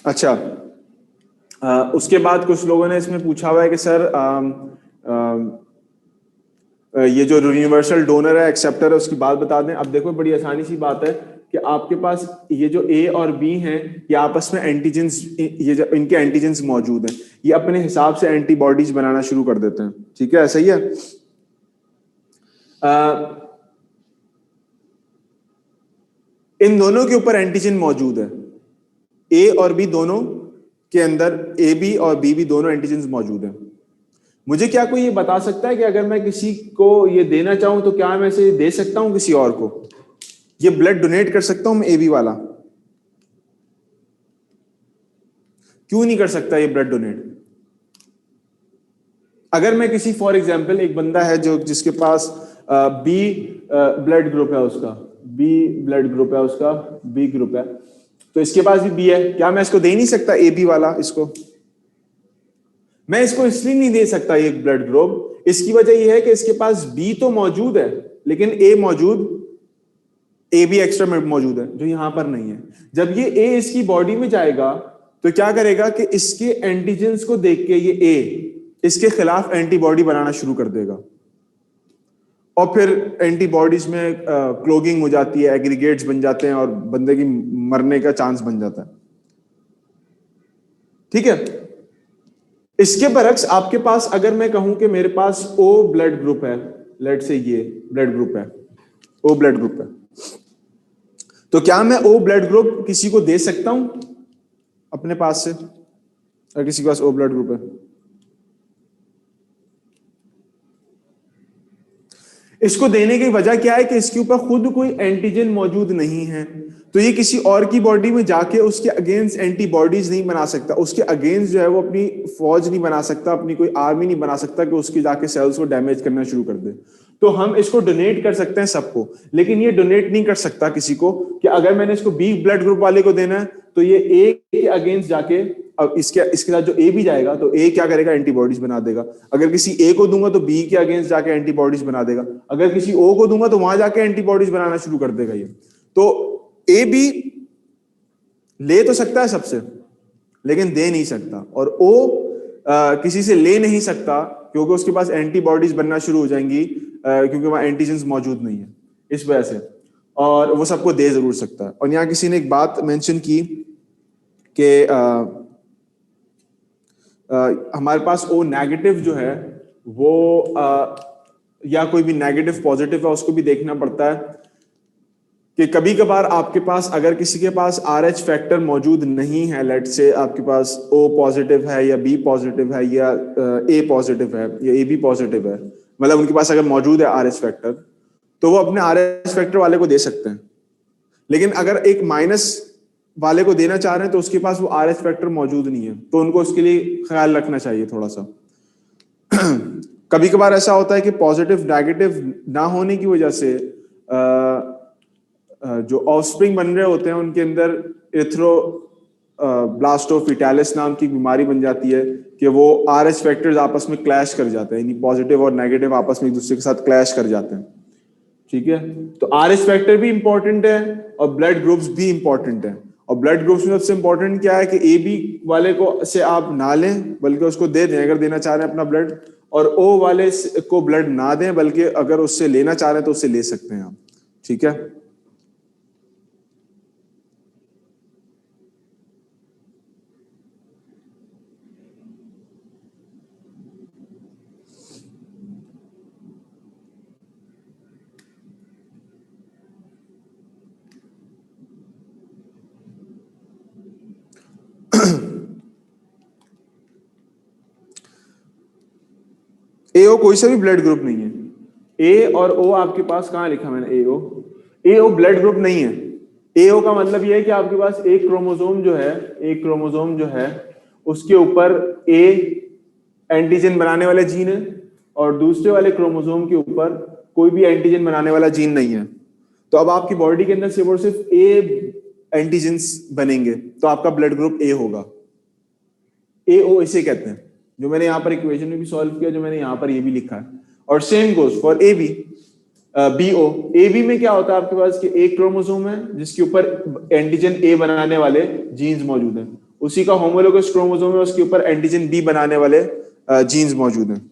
अच्छा, उसके बाद कुछ लोगों ने इसमें पूछा हुआ है कि सर ये जो यूनिवर्सल डोनर है एक्सेप्टर है उसकी बात बता दें। अब देखो बड़ी आसानी सी बात है कि आपके पास ये जो ए और बी हैं ये आपस में एंटीजेंस, ये जो इनके एंटीजेंस मौजूद हैं, ये अपने हिसाब से एंटीबॉडीज बनाना शुरू कर देते हैं, ठीक है, सही है। इन दोनों के ऊपर एंटीजन मौजूद है, ए और बी दोनों के अंदर, ए बी और बी भी दोनों एंटीजेंस मौजूद हैं। मुझे क्या कोई ये बता सकता है कि अगर मैं किसी को ये देना चाहूं तो क्या मैं इसे दे सकता हूं किसी और को, ये ब्लड डोनेट कर सकता हूं मैं ए बी वाला? क्यों नहीं कर सकता ये ब्लड डोनेट? अगर मैं किसी, फॉर एग्जांपल एक बंदा है जो जिसके पास बी ब्लड ग्रुप है, उसका बी ब्लड ग्रुप है, उसका बी ग्रुप है, तो इसके पास भी बी है, क्या मैं इसको दे नहीं सकता ए बी वाला? इसको मैं इसको इसलिए नहीं दे सकता ये ब्लड ग्रुप, इसकी वजह यह है कि इसके पास बी तो मौजूद है लेकिन ए मौजूद, ए बी एक्स्ट्रा मौजूद है जो यहां पर नहीं है। जब ये ए इसकी बॉडी में जाएगा तो क्या करेगा कि इसके एंटीजेंस को देख के ये ए इसके खिलाफ एंटीबॉडी बनाना शुरू कर देगा और फिर एंटीबॉडीज में क्लोगिंग हो जाती है, एग्रीगेट्स बन जाते हैं और बंदे की मरने का चांस बन जाता है, ठीक है। इसके बरक्स आपके पास अगर मैं कहूं कि मेरे पास ओ ब्लड ग्रुप है, लेट से ये ब्लड ग्रुप है, ओ ब्लड ग्रुप है, तो क्या मैं ओ ब्लड ग्रुप किसी को दे सकता हूं अपने पास से, अगर किसी के पास ओ ब्लड ग्रुप है? इसको देने की वजह क्या है कि इसके ऊपर खुद कोई एंटीजन मौजूद नहीं है, तो ये किसी और की बॉडी में जाके उसके अगेंस्ट एंटीबॉडीज नहीं बना सकता, उसके अगेंस्ट जो है वो अपनी फौज नहीं बना सकता, अपनी कोई आर्मी नहीं बना सकता कि उसके जाके सेल्स को डैमेज करना शुरू कर दे। तो हम इसको डोनेट कर सकते हैं सबको, लेकिन ये डोनेट नहीं कर सकता किसी को कि अगर मैंने इसको बी ब्लड ग्रुप वाले को देना है तो ये ए के अगेंस्ट जाके, अब इसके साथ जो ए भी जाएगा तो ए क्या करेगा, एंटीबॉडीज बना देगा। अगर किसी ए को दूंगा तो बी के अगेंस्ट जाके एंटीबॉडीज बना देगा, अगर किसी ओ को दूंगा तो वहां जाके एंटीबॉडीज बनाना शुरू कर देगा ये। तो ए बी ले तो सकता है सबसे लेकिन दे नहीं सकता, और ओ किसी से ले नहीं सकता क्योंकि उसके पास एंटीबॉडीज बनना शुरू हो जाएंगी क्योंकि वहां एंटीजेंस मौजूद नहीं है, इस वजह से, और वो सबको दे जरूर सकता है। और यहाँ किसी ने एक बात मेंशन की कि हमारे पास ओ नेगेटिव जो है वो या कोई भी नेगेटिव पॉजिटिव है उसको भी देखना पड़ता है कि कभी कभार आपके पास, अगर किसी के पास RH फैक्टर मौजूद नहीं है, लेट से आपके पास O पॉजिटिव है या B पॉजिटिव है या A पॉजिटिव है या AB पॉजिटिव है, मतलब उनके पास अगर मौजूद है RH फैक्टर तो वो अपने RH फैक्टर वाले को दे सकते हैं। लेकिन अगर एक माइनस वाले को देना चाह रहे हैं तो उसके पास वो RH फैक्टर मौजूद नहीं है, तो उनको उसके लिए ख्याल रखना चाहिए थोड़ा सा। कभी कभार ऐसा होता है कि पॉजिटिव नेगेटिव ना होने की वजह से जो ऑफस्प्रिंग बन रहे होते हैं उनके अंदर एथ्रोब्लास्टोफिटालिस नाम की बीमारी बन जाती है कि वो RH फैक्टर्स आपस में क्लैश कर जाते हैं, यानी पॉजिटिव और नेगेटिव आपस में एक दूसरे के साथ क्लैश कर जाते हैं, ठीक है, तो आर एच फैक्टर भी इंपॉर्टेंट है और ब्लड ग्रुप्स भी इंपॉर्टेंट है। और ब्लड ग्रुप्स में सबसे इंपॉर्टेंट क्या है कि ए बी वाले को से आप ना लें बल्कि उसको दे दें अगर देना चाह रहे हैं अपना ब्लड, और ओ वाले को ब्लड ना दें बल्कि अगर उससे लेना चाह रहे हैं तो उससे ले सकते हैं आप। ठीक है, एओ कोई सा भी ब्लड ग्रुप नहीं है। ए और ओ आपके पास कहां लिखा मैंने एओ ब्लड ग्रुप नहीं है। एओ का मतलब यह है कि आपके पास एक क्रोमोसोम जो है उसके ऊपर ए एंटीजन बनाने वाले जीन है और दूसरे वाले क्रोमोसोम के ऊपर कोई भी एंटीजन बनाने वाला जीन नहीं है। तो अब आपकी बॉडी के अंदर सिर्फ ए एंटीजेंस बनेंगे तो आपका ब्लड ग्रुप ए होगा। एओ इसे कहते हैं, जो मैंने यहां पर इक्वेशन में भी सॉल्व किया, जो मैंने यहां पर ये भी लिखा है। और same goes for A B B O. A B में क्या होता है आपके पास कि एक क्रोमोसोम है जिसके ऊपर एंटीजन ए बनाने वाले जीन्स मौजूद हैं, उसी का होमोलोगस क्रोमोसोम है उसके ऊपर एंटीजन बी बनाने वाले जीन्स मौजूद हैं।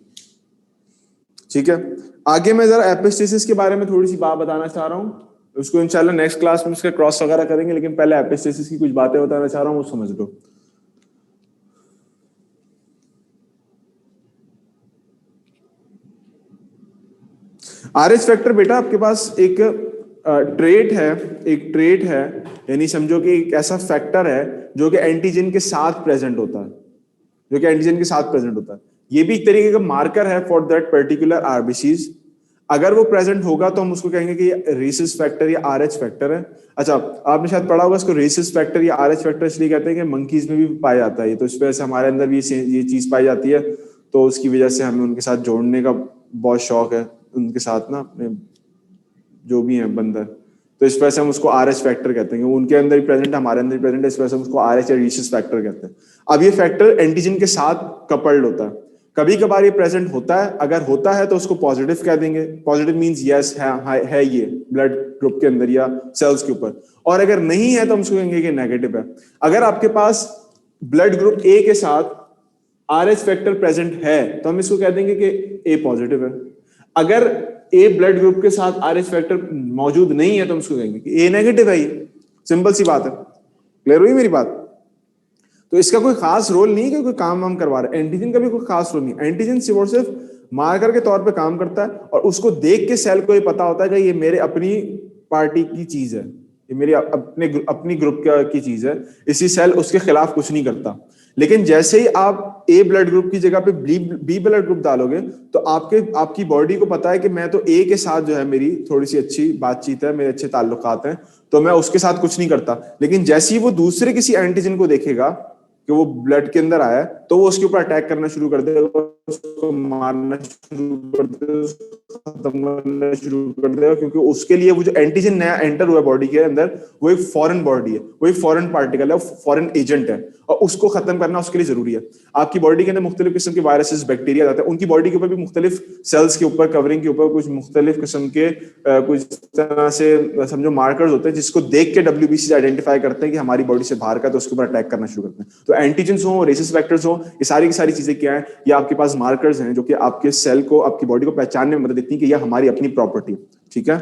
ठीक है, आगे मैं जरा एपिस्टेसिस के बारे में थोड़ी सी बात बताना चाह रहा हूं, उसको इंशाल्लाह नेक्स्ट क्लास में उसका क्रॉस वगैरह करेंगे, लेकिन पहले एपिस्टेसिस की कुछ बातें बताना चाह रहा हूं, वो समझ लो। आरएच फैक्टर बेटा आपके पास एक ट्रेट है, यानी समझो कि एक ऐसा फैक्टर है जो कि एंटीजन के साथ प्रेजेंट होता है, ये भी एक तरीके का मार्कर है फॉर दैट पर्टिकुलर आरबीसीज। अगर वो प्रेजेंट होगा तो हम उसको कहेंगे कि रेसिस फैक्टर या आरएच फैक्टर है। अच्छा, आपने शायद पढ़ा होगा इसको, रेसिस फैक्टर या आरएच फैक्टर इसलिए कहते हैं कि मंकीज में भी पाया जाता है, तो इस वजह से हमारे अंदर भी ये चीज पाई जाती है, तो उसकी वजह से हमें उनके साथ जोड़ने का बहुत शौक है, उनके साथ ना अपने जो भी हैं बंदर, तो इस वजह से हम उसको आरएच फैक्टर कहते हैं। उनके अंदर भी प्रेजेंट है, हमारे अंदर भी प्रेजेंट है, इस वजह से हम उसको आरएच या रेसिस फैक्टर कहते हैं। अब ये फैक्टर एंटीजन के साथ कपल्ड होता है, कभी कभार ये प्रेजेंट होता है, अगर होता है तो उसको पॉजिटिव कह देंगे, पॉजिटिव मींस यस है ये ब्लड ग्रुप के अंदर या सेल्स के ऊपर, और अगर नहीं है तो हम उसको कहेंगे कि नेगेटिव है। अगर आपके पास ब्लड ग्रुप ए के साथ आरएच फैक्टर प्रेजेंट है तो हम इसको कह देंगे कि ए पॉजिटिव है। अगर ए ब्लड ग्रुप के साथ आरएच फैक्टर मौजूद नहीं है तो हम उसको कहेंगे कि ए नेगेटिव है। ये सिंपल सी बात है, क्लियर हुई मेरी बात? तो इसका कोई खास रोल नहीं है कि कोई काम वाम करवा रहा है, एंटीजन का भी कोई खास रोल नहीं। एंटीजन सिर्फ और सिर्फ मार्कर के तौर पे काम करता है और उसको देख के सेल को ये पता होता है कि ये मेरे अपनी पार्टी की चीज है, ये मेरी अपनी ग्रुप की चीज है, इसी सेल उसके खिलाफ कुछ नहीं करता। लेकिन जैसे ही आप ए ब्लड ग्रुप की जगह पे बी ब्लड ग्रुप डालोगे तो आपकी बॉडी को पता है कि मैं तो ए के साथ जो है मेरी थोड़ी सी अच्छी बातचीत है, मेरे अच्छे ताल्लुकात हैं, तो मैं उसके साथ कुछ नहीं करता। लेकिन जैसे ही वो दूसरे किसी एंटीजन को देखेगा कि वो ब्लड के अंदर आया है तो वो उसके ऊपर अटैक करना शुरू कर देगा, उसको मारना शुरू कर देगा, खत्म करना शुरू कर देगा, क्योंकि उसके लिए वो जो एंटीजन नया एंटर हुआ बॉडी के अंदर वो एक फॉरेन बॉडी है, वो एक फॉरेन पार्टिकल है, फॉरेन एजेंट है, और उसको खत्म करना उसके लिए जरूरी है। आपकी बॉडी के अंदर मुख्तलिफ किस्म के वायरसेस बैक्टीरिया जाते हैं, उनकी बॉडी के ऊपर भी मुख्तलिफ सेल्स के ऊपर कवरिंग के ऊपर कुछ मुख्तलिफ किस्म के कुछ तरह से समझो मार्कर्स होते हैं जिसको देख के डब्ल्यूबीसी आइडेंटिफाई करते हैं कि हमारी बॉडी से बाहर का, तो उसके ऊपर अटैक करना शुरू करते हैं। तो एंटीजेंस हो, रेसिस फैक्टर्स हो, ये सारी की सारी चीजें क्या है, ये आपके पास मार्कर्स हैं जो कि आपके सेल को, आपकी बॉडी को पहचानने में मदद देती है कि यह हमारी अपनी प्रॉपर्टी। ठीक है,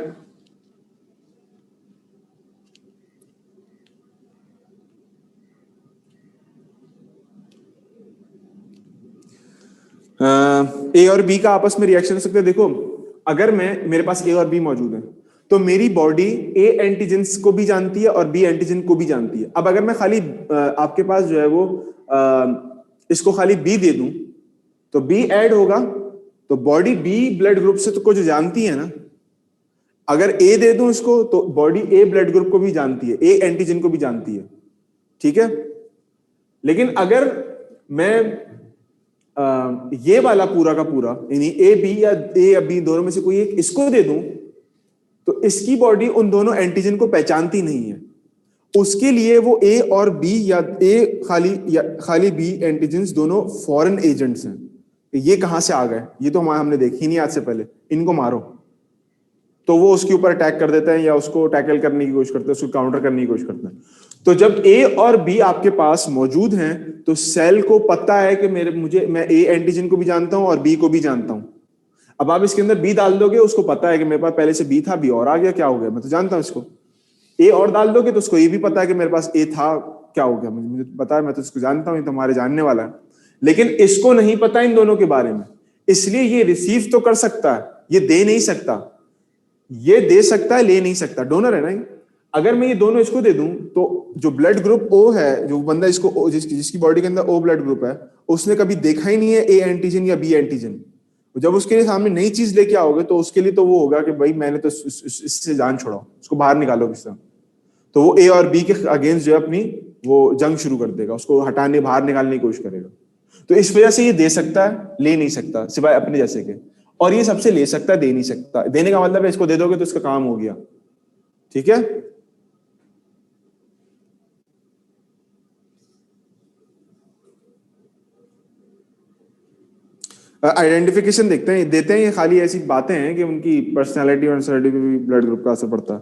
ए और बी का आपस में रिएक्शन हो सकते हैं। देखो, अगर मेरे पास ए और बी मौजूद है तो मेरी बॉडी ए एंटीजेंस को भी जानती है और बी एंटीजन को भी जानती है। अब अगर मैं खाली आपके पास जो है वो इसको खाली बी दे दूं तो बी ऐड होगा, तो बॉडी बी ब्लड ग्रुप से तो कुछ जानती है ना। अगर ए दे दूं इसको तो बॉडी ए ब्लड ग्रुप को भी जानती है, ए एंटीजन को भी जानती है। ठीक है, लेकिन अगर मैं ये वाला पूरा का पूरा यानी ए या बी दोनों में से कोई एक इसको दे दूं तो इसकी बॉडी उन दोनों एंटीजन को पहचानती नहीं है, उसके लिए वो ए और बी या खाली बी एंटीजन्स दोनों फॉरेन एजेंट्स हैं। ये कहां से आ गए, ये तो हमने देखी नहीं आज से पहले, इनको मारो। तो वो उसके ऊपर अटैक कर देते हैं या उसको टैकल करने की कोशिश करते हैं, उसको काउंटर करने की कोशिश करते हैं। तो जब ए और बी आपके पास मौजूद हैं तो सेल को पता है कि मैं ए एंटीजन को भी जानता हूं और बी को भी जानता हूं। अब आप इसके अंदर बी डाल दोगे, उसको पता है कि मेरे पास पहले से बी था, बी और आ गया, क्या हो गया, मैं तो जानता हूं इसको। ए और डाल दोगे तो उसको ये भी पता है कि मेरे पास ए था, क्या हो गया, मुझे पता है, मैं तो इसको जानता हूं, ये तो हमारे जानने वाला है। लेकिन इसको नहीं पता इन दोनों के बारे में, इसलिए ये रिसीव तो कर सकता है, ये दे नहीं सकता। ये दे सकता है, ले नहीं सकता, डोनर है ना ये। अगर मैं ये दोनों इसको दे दूं तो जो ब्लड ग्रुप ओ है, जो बंदा इसको जिसकी बॉडी के अंदर ओ ब्लड ग्रुप है, उसने कभी देखा ही नहीं है ए एंटीजन या बी एंटीजन। जब उसके सामने नई चीज लेके आओगे तो उसके लिए तो वो होगा कि भाई मैंने तो इससे जान छोड़ाओ, उसको बाहर निकालो किसी तरह। तो वो ए और बी के अगेंस्ट जो है अपनी वो जंग शुरू कर देगा, उसको हटाने, बाहर निकालने की कोशिश करेगा। तो इस वजह से ये दे सकता है, ले नहीं सकता, सिवाय अपने जैसे के। और ये सबसे ले सकता है, दे नहीं सकता। देने का मतलब है इसको दे दोगे तो इसका काम हो गया, ठीक है। आइडेंटिफिकेशन देखते हैं, देते हैं, ये खाली ऐसी बातें हैं कि उनकी पर्सनालिटी और पे भी ब्लड ग्रुप का असर पड़ता है।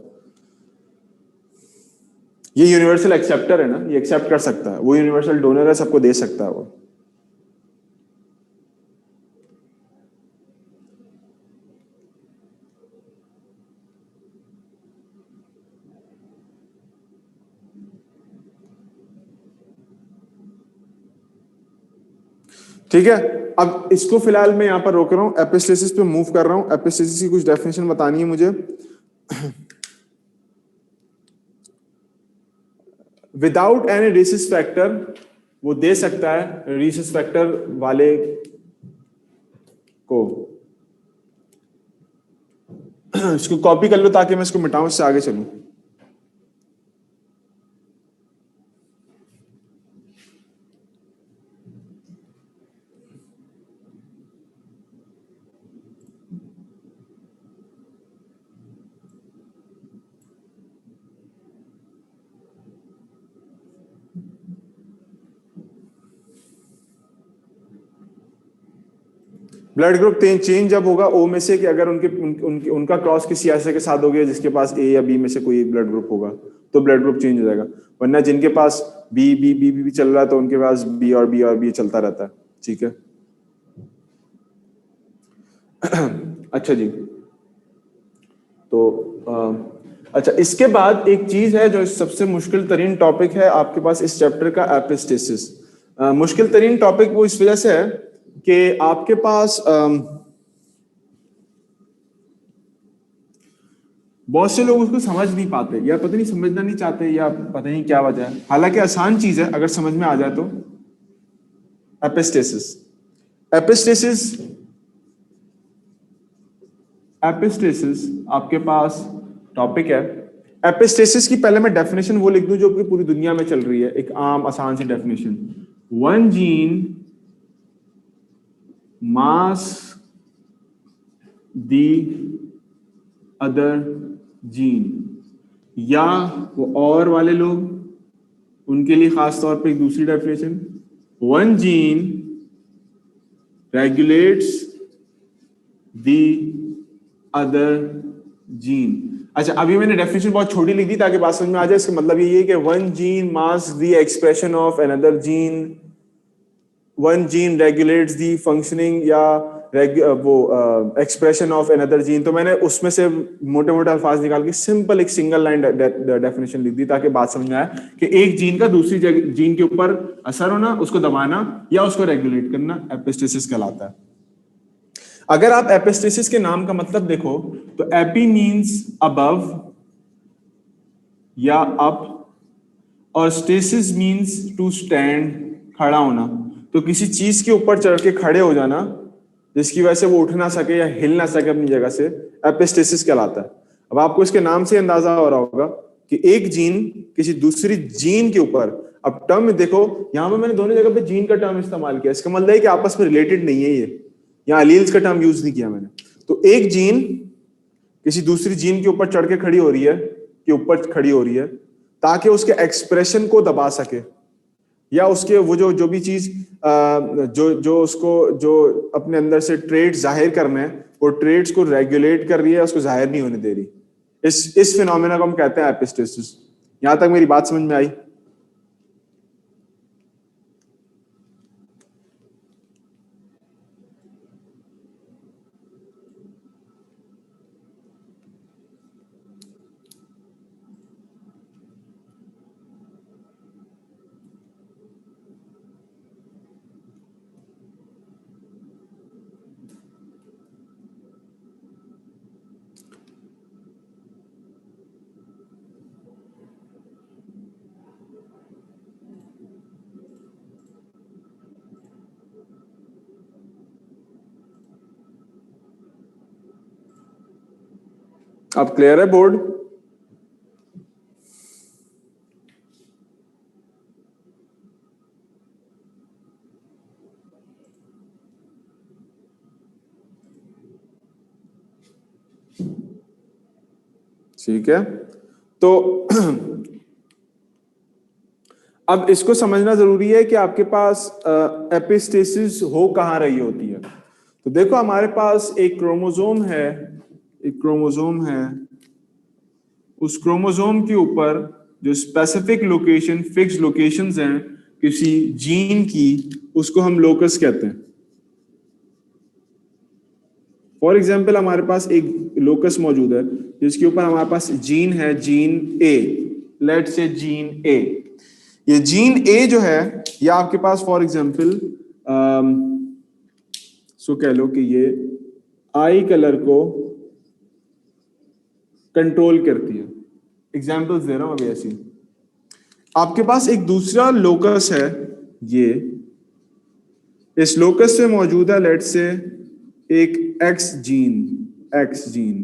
ये यूनिवर्सल एक्सेप्टर है ना, ये एक्सेप्ट कर सकता है, वो यूनिवर्सल डोनर है, सबको दे सकता है वो। ठीक है, अब इसको फिलहाल मैं यहां पर रोक रहा हूं, एपिस्टेसिस पे मूव कर रहा हूं। एपिस्टेसिस की कुछ डेफिनेशन बतानी है मुझे। विदाउट एनी रीसिस फैक्टर वो दे सकता है रीसिस फैक्टर वाले को। इसको कॉपी कर लो ताकि मैं इसको मिटाऊं, इससे आगे चलूं। ब्लड ग्रुप चेंज जब होगा ओ में से, कि अगर उनका क्रॉस किसी ऐसे के साथ हो गया जिसके पास ए या बी में से कोई एक ब्लड ग्रुप होगा तो ब्लड ग्रुप चेंज हो जाएगा। वरना जिनके पास बी बी बी बी चल रहा है तो उनके पास बी और बी और बी चलता रहता है, ठीक है। अच्छा जी, तो अच्छा, इसके बाद एक चीज है जो सबसे मुश्किल तरीन टॉपिक है आपके पास इस चैप्टर का, एपिस्टेसिस। मुश्किल तरीन टॉपिक वो इस वजह से है कि आपके पास बहुत से लोग उसको समझ नहीं पाते, या पता नहीं समझना नहीं चाहते, या पता नहीं क्या वजह है। हालांकि आसान चीज है अगर समझ में आ जाए तो। एपिस्टेसिस एपिस्टेसिस एपिस्टेसिस आपके पास टॉपिक है। एपिस्टेसिस की पहले मैं डेफिनेशन वो लिख दूं जो कि पूरी दुनिया में चल रही है, एक आम आसान सी definition. One gene mask the other gene, या वो और वाले लोग, उनके लिए खास तौर पे एक दूसरी definition, one gene regulates the other gene. अच्छा, अभी मैंने डेफिनेशन बहुत छोटी लिख दी ताकि बात समझ में आ जाए। इसका मतलब ये है कि one gene mask the expression of another gene, one gene regulates the functioning या वो एक्सप्रेशन ऑफ अनदर जीन। तो मैंने उसमें से मोटे मोटे अल्फाज निकाल के सिंपल एक सिंगल लाइन डेफिनेशन लिख दी ताकि बात समझ में आए कि एक जीन का दूसरी जीन के ऊपर असर होना, उसको दबाना या उसको रेगुलेट करना एपिस्टेसिस कहलाता है। अगर आप एपिस्टेसिस के नाम का मतलब देखो तो एपी मीन्स अबव या अप, और स्टेसिस मीन्स टू स्टैंड, खड़ा होना। तो किसी चीज के ऊपर चढ़ के खड़े हो जाना जिसकी वजह से वो उठ ना सके या हिल ना सके अपनी जगह से, एपिस्टेसिस कहलाता है। अब आपको इसके नाम से अंदाजा हो रहा होगा कि एक जीन किसी दूसरी जीन के ऊपर, अब टर्म देखो यहां पर मैंने दोनों जगह पे जीन का टर्म इस्तेमाल किया, इसका मतलब है कि आपस में रिलेटेड नहीं है ये, यहाँ अलील्स का टर्म यूज नहीं किया मैंने। तो एक जीन किसी दूसरी जीन के ऊपर चढ़ के खड़ी हो रही है, के ऊपर खड़ी हो रही है ताकि उसके एक्सप्रेशन को दबा सके, या उसके वो जो जो भी चीज जो जो उसको जो अपने अंदर से ट्रेड जाहिर करना है वो ट्रेट्स को रेगुलेट कर रही है, उसको जाहिर नहीं होने दे रही। इस फिनोमेना को हम कहते हैं एपिस्टेसिस। यहां तक मेरी बात समझ में आई? अब क्लियर है बोर्ड? ठीक है, तो अब इसको समझना जरूरी है कि आपके पास एपिस्टेसिस हो कहां रही होती है। तो देखो हमारे पास एक क्रोमोसोम है, एक क्रोमोसोम है, उस क्रोमोसोम के ऊपर जो स्पेसिफिक लोकेशन, फिक्स लोकेशंस हैं किसी जीन की, उसको हम लोकस कहते हैं। फॉर एग्जाम्पल हमारे पास एक लोकस मौजूद है जिसके ऊपर हमारे पास जीन है, जीन ए, लेट से जीन ए। ये जीन ए जो है ये आपके पास फॉर एग्जाम्पल सो कह लो कि ये आई कलर को कंट्रोल करती है। एग्जाम्पल्स दे रहा हूं अभी ऐसी। आपके पास एक दूसरा लोकस है, ये इस लोकस से मौजूद है लेट से एक एक्स जीन। एक्स जीन,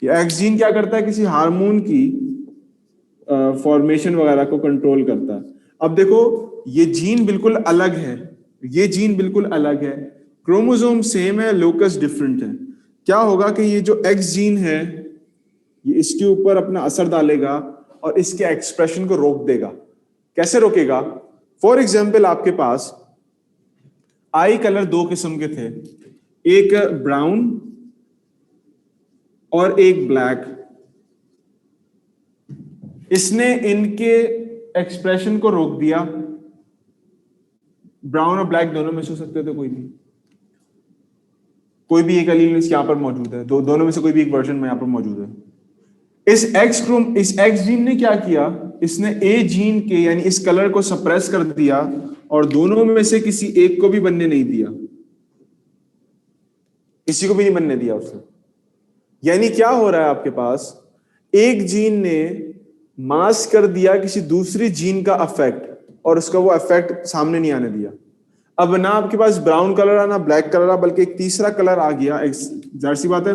ये एक्स जीन क्या करता है? किसी हार्मोन की फॉर्मेशन वगैरह को कंट्रोल करता है। अब देखो ये जीन बिल्कुल अलग है, ये जीन बिल्कुल अलग है, क्रोमोसोम सेम है, लोकस डिफरेंट है। क्या होगा कि ये जो एक्स जीन है ये इसके ऊपर अपना असर डालेगा और इसके एक्सप्रेशन को रोक देगा। कैसे रोकेगा? फॉर एग्जाम्पल आपके पास आई कलर दो किस्म के थे, एक ब्राउन और एक ब्लैक। इसने इनके एक्सप्रेशन को रोक दिया। ब्राउन और ब्लैक दोनों में से हो सकते थे, कोई भी एक एलिमेंट यहां पर मौजूद है, दोनों में से कोई भी एक वर्जन में यहां पर मौजूद है। इस एक्स जीन ने क्या किया? इसने ए जीन के यानी इस कलर को सप्रेस कर दिया और दोनों में से किसी एक को भी बनने नहीं दिया, किसी को भी नहीं बनने दिया उसने। यानी क्या हो रहा है आपके पास? एक जीन ने मास्क कर दिया किसी दूसरी जीन का इफेक्ट और उसका वो इफेक्ट सामने नहीं आने दिया। अब ना आपके पास ब्राउन कलर है ना ब्लैक कलर है, बल्कि एक तीसरा कलर आ गया। जाहिर सी बात है,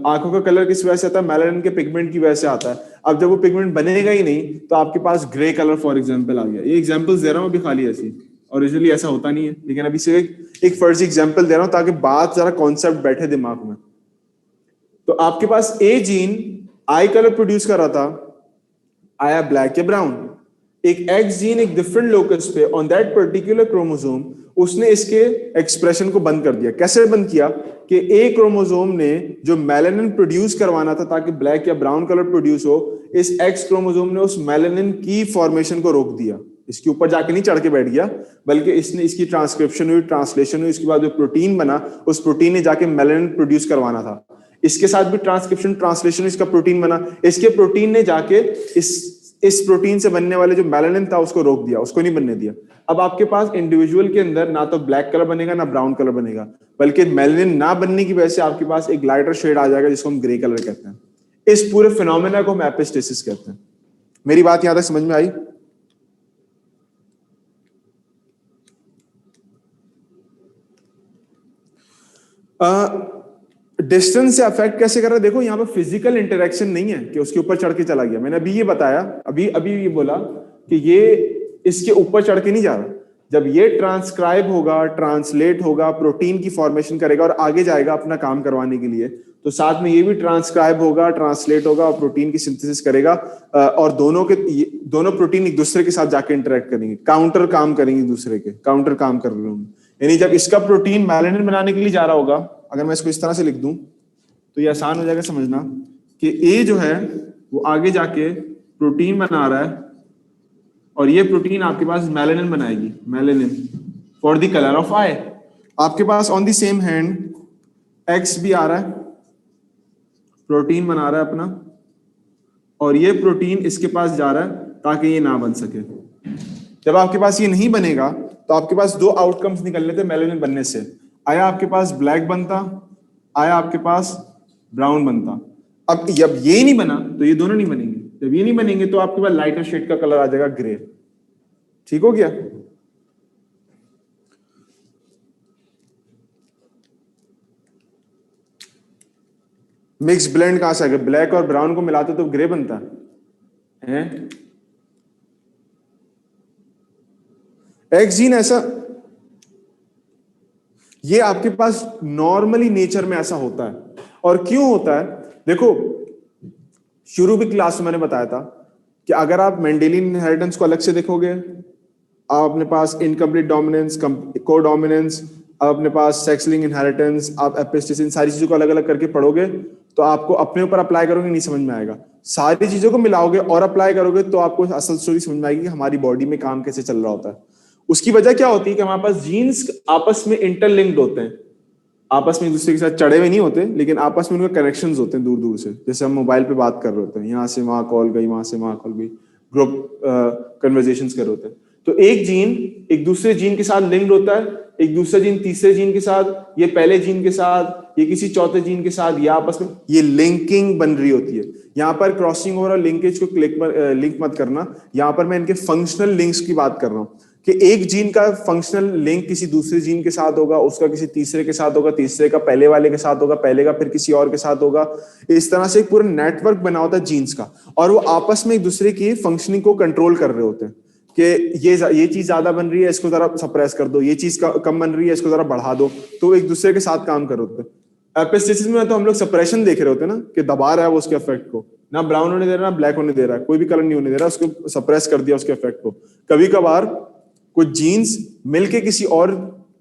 आंखों का कलर किस वजह से आता है? मेलानिन के पिगमेंट की वजह से आता है। अब जब वो पिगमेंट बनेगा ही नहीं तो आपके पास ग्रे कलर फॉर एग्जांपल आ गया। ये एग्जांपल्स दे रहा हूं अभी खाली ऐसी, ओरिजिनली ऐसा होता नहीं है, लेकिन अभी सिर्फ एक फर्जी एग्जांपल दे रहा हूं ताकि बात जरा कॉन्सेप्ट बैठे दिमाग में। तो आपके पास ए जीन आई कलर प्रोड्यूस कर रहा था, आया ब्लैक या ब्राउन। एक एक्स जीन एक डिफरेंट लोकस पे ऑन दैट पर्टिकुलर क्रोमोसोम उसने इसके एक्सप्रेशन को बंद कर दिया। कैसे बंद किया? कि ए क्रोमोसोम ने जो मेलानिन प्रोड्यूस करवाना था ताकि ब्लैक या ब्राउन कलर प्रोड्यूस हो, इस एक्स क्रोमोसोम ने उस मेलानिन की फॉर्मेशन को रोक दिया। इसके ऊपर जाके नहीं चढ़ के बैठ गया, बल्कि इसने इसकी ट्रांसक्रिप्शन हुई, ट्रांसलेशन हुई, उसके बाद जो प्रोटीन बना उस प्रोटीन ने जाके मेलानिन प्रोड्यूस करवाना था। इसके साथ भी ट्रांसक्रिप्शन ट्रांसलेशन, इसका प्रोटीन बना, इसके प्रोटीन ने जाके इस प्रोटीन से बनने वाले जो मेलानिन था उसको रोक दिया, उसको नहीं बनने दिया। अब आपके पास इंडिविजुअल के अंदर ना तो ब्लैक कलर बनेगा ना ब्राउन कलर बनेगा, बल्कि मेलानिन ना बनने की वजह से आपके पास एक लाइटर शेड आ जाएगा जिसको हम ग्रे कलर कहते हैं। इस पूरे फिनोमेना को हम एपिस्टेसिस कहते हैं। मेरी बात यहां तक समझ में आई? डिस्टेंस से अफेक्ट कैसे कर रहा है? देखो यहाँ पे फिजिकल इंटरेक्शन नहीं है कि उसके ऊपर चढ़ के चला गया। मैंने अभी ये बताया, अभी ये बोला कि ये इसके ऊपर चढ़ के नहीं जा रहा। जब ये ट्रांसक्राइब होगा, ट्रांसलेट होगा, प्रोटीन की फॉर्मेशन करेगा और आगे जाएगा अपना काम करवाने के लिए, तो साथ में ये भी ट्रांसक्राइब होगा, ट्रांसलेट होगा और प्रोटीन की सिंथेसिस करेगा। और दोनों प्रोटीन एक दूसरे के साथ जाके इंटरेक्ट करेंगे, काउंटर काम करेंगे, दूसरे के काउंटर काम कर रहे होंगे। यानी जब इसका प्रोटीन मेलानिन बनाने के लिए जा रहा होगा, अगर मैं इसको इस तरह से लिख दूं तो ये आसान हो जाएगा समझना कि ए जो है वो आगे जाके प्रोटीन बना रहा है और ये प्रोटीन आपके पास मेलानिन बनाएगी, melanin for the colour of eye. आपके पास on the same hand X भी आ रहा है, प्रोटीन बना रहा है अपना, और ये प्रोटीन इसके पास जा रहा है ताकि ये ना बन सके। जब आपके पास ये नहीं बनेगा तो आपके पास दो आउटकम्स निकलने थे मेलानिन बनने से। आया आपके पास ब्लैक बनता, आया आपके पास ब्राउन बनता। अब जब ये नहीं बना तो ये दोनों नहीं बनेंगे, जब ये नहीं बनेंगे तो आपके पास लाइटर शेड का कलर आ जाएगा ग्रे। ठीक हो गया? मिक्स ब्लेंड कहां से आ गया? ब्लैक और ब्राउन को मिलाते तो ग्रे बनता है। एक्स जीन ऐसा, ये आपके पास नॉर्मली नेचर में ऐसा होता है। और क्यों होता है? देखो, शुरू की क्लास में मैंने बताया था कि अगर आप मेंडेलियन इनहेरिटेंस को अलग से देखोगे, आप अपने पास इनकम्प्लीट डोमिनेंस, को डोमिनेंस, आप अपने पास सेक्स लिंक्ड इनहेरिटेंस, आप एपिस्टेसिस, इन सारी चीजों को अलग अलग करके पढ़ोगे तो आपको अपने ऊपर अप्लाई करोगे नहीं समझ में आएगा। सारी चीजों को मिलाओगे और अप्लाई करोगे तो आपको असल स्टोरी समझ में आएगी कि हमारी बॉडी में काम कैसे चल रहा होता है। उसकी वजह क्या होती है कि हमारे पास जीन्स आपस में इंटरलिंक्ड होते हैं, आपस में एक दूसरे के साथ चढ़े हुए नहीं होते, लेकिन आपस में उनके कनेक्शंस होते हैं दूर दूर से। जैसे हम मोबाइल पे बात कर रहे होते हैं, यहाँ से वहां कॉल गई, वहां से वहां कॉल गई, ग्रुप कन्वर्सेशंस कर रहे होते हैं। तो एक जीन एक दूसरे जीन के साथ लिंक्ड होता है, एक दूसरा जीन तीसरे जीन के साथ, ये पहले जीन के साथ, ये किसी चौथे जीन के साथ, ये आपस में ये लिंकिंग बन रही होती है। यहाँ पर क्रॉसिंग ओवर और लिंकेज को लिंक मत करना, यहाँ पर मैं इनके फंक्शनल लिंक्स की बात कर रहा हूँ कि एक जीन का फंक्शनल लिंक किसी दूसरे जीन के साथ होगा, उसका किसी तीसरे के साथ होगा, तीसरे का पहले वाले के साथ होगा, पहले का फिर किसी और के साथ होगा। इस तरह से एक पूरा नेटवर्क बना होता है जीन्स का, और वो आपस में एक दूसरे की फंक्शनिंग को कंट्रोल कर रहे होते हैं कि ये चीज ज्यादा बन रही है, इसको जरा सप्रेस कर दो, ये चीज कम बन रही है, इसको जरा बढ़ा दो। तो एक दूसरे के साथ काम कर रहे होते हैं। एपिस्टेसिस में तो हम लोग सप्रेशन देख रहे होते हैं ना, कि दबा रहा है वो उसके इफेक्ट को, ना ब्राउन होने दे रहा, ना ब्लैक होने दे रहा है, कोई भी कलर नहीं होने दे रहा, उसको सप्रेस कर दिया उसके इफेक्ट को। कभी कभार कुछ जीन्स मिलके किसी और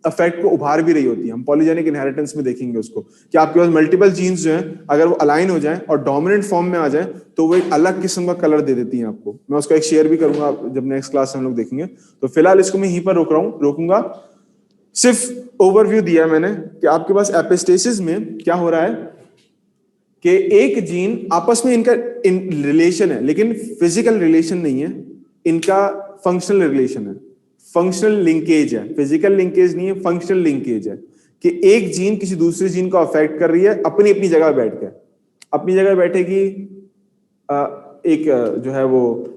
इफेक्ट को उभार भी रही होती है। हम पॉलीजेनिक इनहेरिटेंस में देखेंगे उसको कि आपके पास मल्टीपल जीन्स जो हैं, अगर वो अलाइन हो जाएं और डोमिनेंट फॉर्म में आ जाएं तो वो एक अलग किस्म का कलर दे देती हैं आपको। मैं उसका एक शेयर भी करूंगा जब नेक्स्ट क्लास में हम लोग देखेंगे। तो फिलहाल इसको मैं यहीं पर रोकूंगा। सिर्फ ओवरव्यू दिया मैंने कि आपके पास एपिस्टेसिस में क्या हो रहा है कि एक जीन आपस में इनका रिलेशन है, लेकिन फिजिकल रिलेशन नहीं है, इनका फंक्शनल रिलेशन है, फंक्शनल लिंकेज है, फिजिकल लिंकेज नहीं है, फंक्शनल लिंकेज है कि एक जीन किसी दूसरे जीन को अफेक्ट कर रही है अपनी अपनी जगह बैठ के। अपनी जगह बैठेगी, एक जो है वो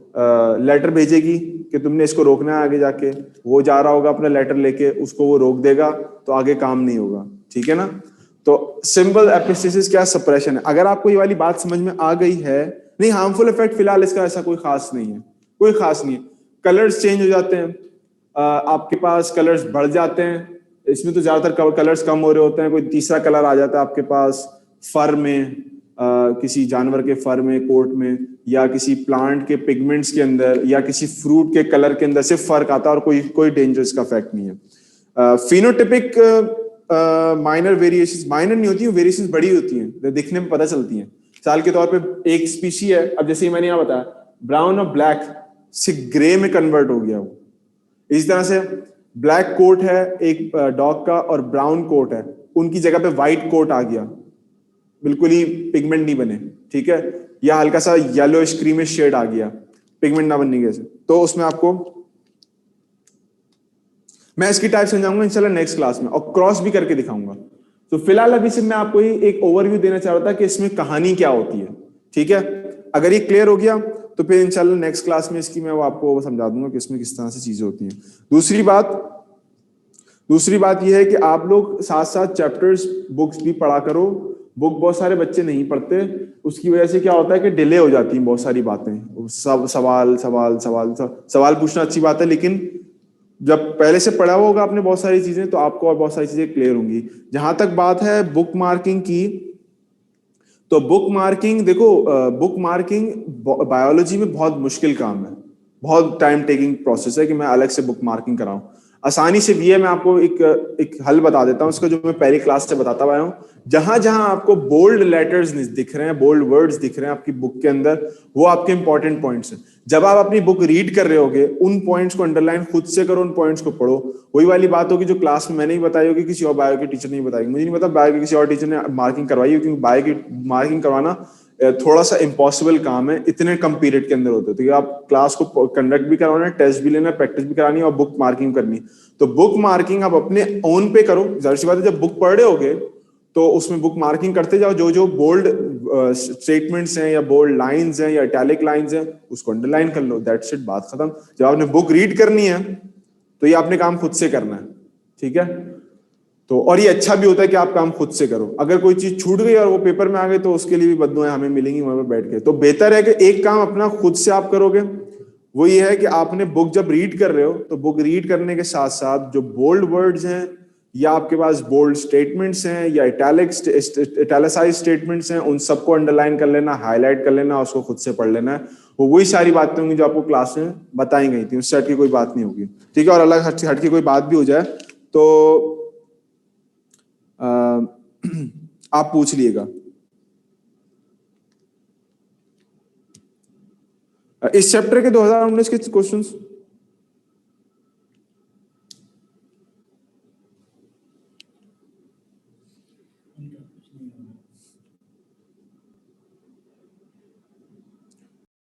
लेटर भेजेगी कि तुमने इसको रोकना है आगे जाके, वो जा रहा होगा अपना लेटर लेके, उसको वो रोक देगा तो आगे काम नहीं होगा। ठीक है ना? तो सिंपल एपिस्टेसिस क्या? सप्रेशन है। अगर आपको ये वाली बात समझ में आ गई है, नहीं हार्मफुल इफेक्ट फिलहाल इसका ऐसा कोई खास नहीं है, कोई खास नहीं है। कलर्स चेंज हो जाते हैं, आपके पास कलर्स बढ़ जाते हैं, इसमें तो ज्यादातर कलर्स कम हो रहे होते हैं, कोई तीसरा कलर आ जाता है आपके पास फर में, किसी जानवर के फर में, कोट में, या किसी प्लांट के पिगमेंट्स के अंदर, या किसी फ्रूट के कलर के अंदर सिर्फ फर्क आता है और कोई डेंजरस का इफेक्ट नहीं है। फिनोटिपिक माइनर वेरिएशंस, माइनर नहीं होती है, वेरिएशंस बड़ी होती हैं, दिखने में पता चलती हैं। साल के तौर पे एक स्पीशी है, अब जैसे मैंने यहाँ बताया ब्राउन और ब्लैक से ग्रे में कन्वर्ट हो गया वो। इसी तरह से ब्लैक कोट है एक डॉग का और ब्राउन कोट है, उनकी जगह पे व्हाइट कोट आ गया, बिल्कुल ही पिगमेंट नहीं बने। ठीक है? या हल्का सा येलोइश क्रीमिश शेड आ गया पिगमेंट ना बनने के से, तो उसमें आपको मैं इसकी टाइप समझाऊंगा इंशाल्लाह नेक्स्ट क्लास में, और क्रॉस भी करके दिखाऊंगा। तो फिलहाल अभी से मैं आपको एक ओवरव्यू देना चाह रहा था कि इसमें कहानी क्या होती है। ठीक है? अगर ये क्लियर हो गया तो फिर इंशाल्लाह नेक्स्ट क्लास में इसकी मैं वो आपको समझा दूंगा कि इसमें किस तरह से चीजें होती हैं। दूसरी बात यह है कि आप लोग साथ साथ चैप्टर्स बुक्स भी पढ़ा करो। बुक बहुत सारे बच्चे नहीं पढ़ते, उसकी वजह से क्या होता है कि डिले हो जाती हैं बहुत सारी बातें, सवाल पूछना अच्छी बात है, लेकिन जब पहले से पढ़ा हुआ होगा आपने बहुत सारी चीजें, तो आपको और बहुत सारी चीजें क्लियर होंगी। जहां तक बात है बुक मार्किंग की, तो बुक मार्किंग देखो, बुक मार्किंग बायोलॉजी में बहुत मुश्किल काम है, बहुत टाइम टेकिंग प्रोसेस है कि मैं अलग से बुक मार्किंग कराऊं। आसानी से भी है। मैं आपको एक हल बता देता हूँ उसका, जो मैं पहली क्लास से बताता आया हूँ। जहां जहां आपको बोल्ड लेटर्स दिख रहे हैं, बोल्ड वर्ड्स दिख रहे हैं आपकी बुक के अंदर, वो आपके इंपॉर्टेंट पॉइंट्स हैं। जब आप अपनी बुक रीड कर रहे होगे, उन पॉइंट्स को अंडरलाइन खुद से करो, उन पॉइंट्स को पढ़ो। वही वाली बात होगी जो क्लास में मैंने ही बताई होगी, किसी और बायो के टीचर ने बताई। मुझे नहीं पता बायो के किसी और टीचर ने मार्किंग करवाई है, क्योंकि बायो की मार्किंग करवाना थोड़ा सा इम्पॉसिबल काम है, इतने कम पीरियड के अंदर होते हैं। तो आप क्लास को कंडक्ट भी करवाना है, टेस्ट भी लेना है, प्रैक्टिस भी करानी है, और बुक मार्किंग करनी। तो बुक मार्किंग आप अपने ओन पे करो। जाहिर सी बात है, जब बुक पढ़ रहे होगे तो उसमें बुक मार्किंग करते जाओ। जो जो बोल्ड स्टेटमेंट्स हैं या बोल्ड लाइंस हैं या इटैलिक लाइंस हैं, उसको अंडरलाइन कर लो। दैट्स इट, बात खत्म। जब आपने बुक रीड करनी है तो ये आपने काम खुद से करना है, ठीक है। तो और ये अच्छा भी होता है कि आप काम खुद से करो। अगर कोई चीज छूट गई और वो पेपर में आ गई तो उसके लिए भी बददुआएं हमें मिलेंगी वहां पर बैठ के। तो बेहतर है कि एक काम अपना खुद से आप करोगे। वो ये है कि आपने बुक जब रीड कर रहे हो तो बुक रीड करने के साथ साथ जो बोल्ड वर्ड्स हैं, या आपके पास बोल्ड स्टेटमेंट्स हैं, या इटैलिसाइज स्टेटमेंट्स हैं, उन सबको अंडरलाइन कर लेना, हाईलाइट कर लेना, उसको खुद से पढ़ लेना है। वो वही सारी बातें होंगी जो आपको क्लास में बताई गई थी, उससे हट के कोई बात नहीं होगी, ठीक है। और अलग हट के कोई बात भी हो जाए तो आप पूछ लिएगा। इस चैप्टर के 2019 के क्वेश्चंस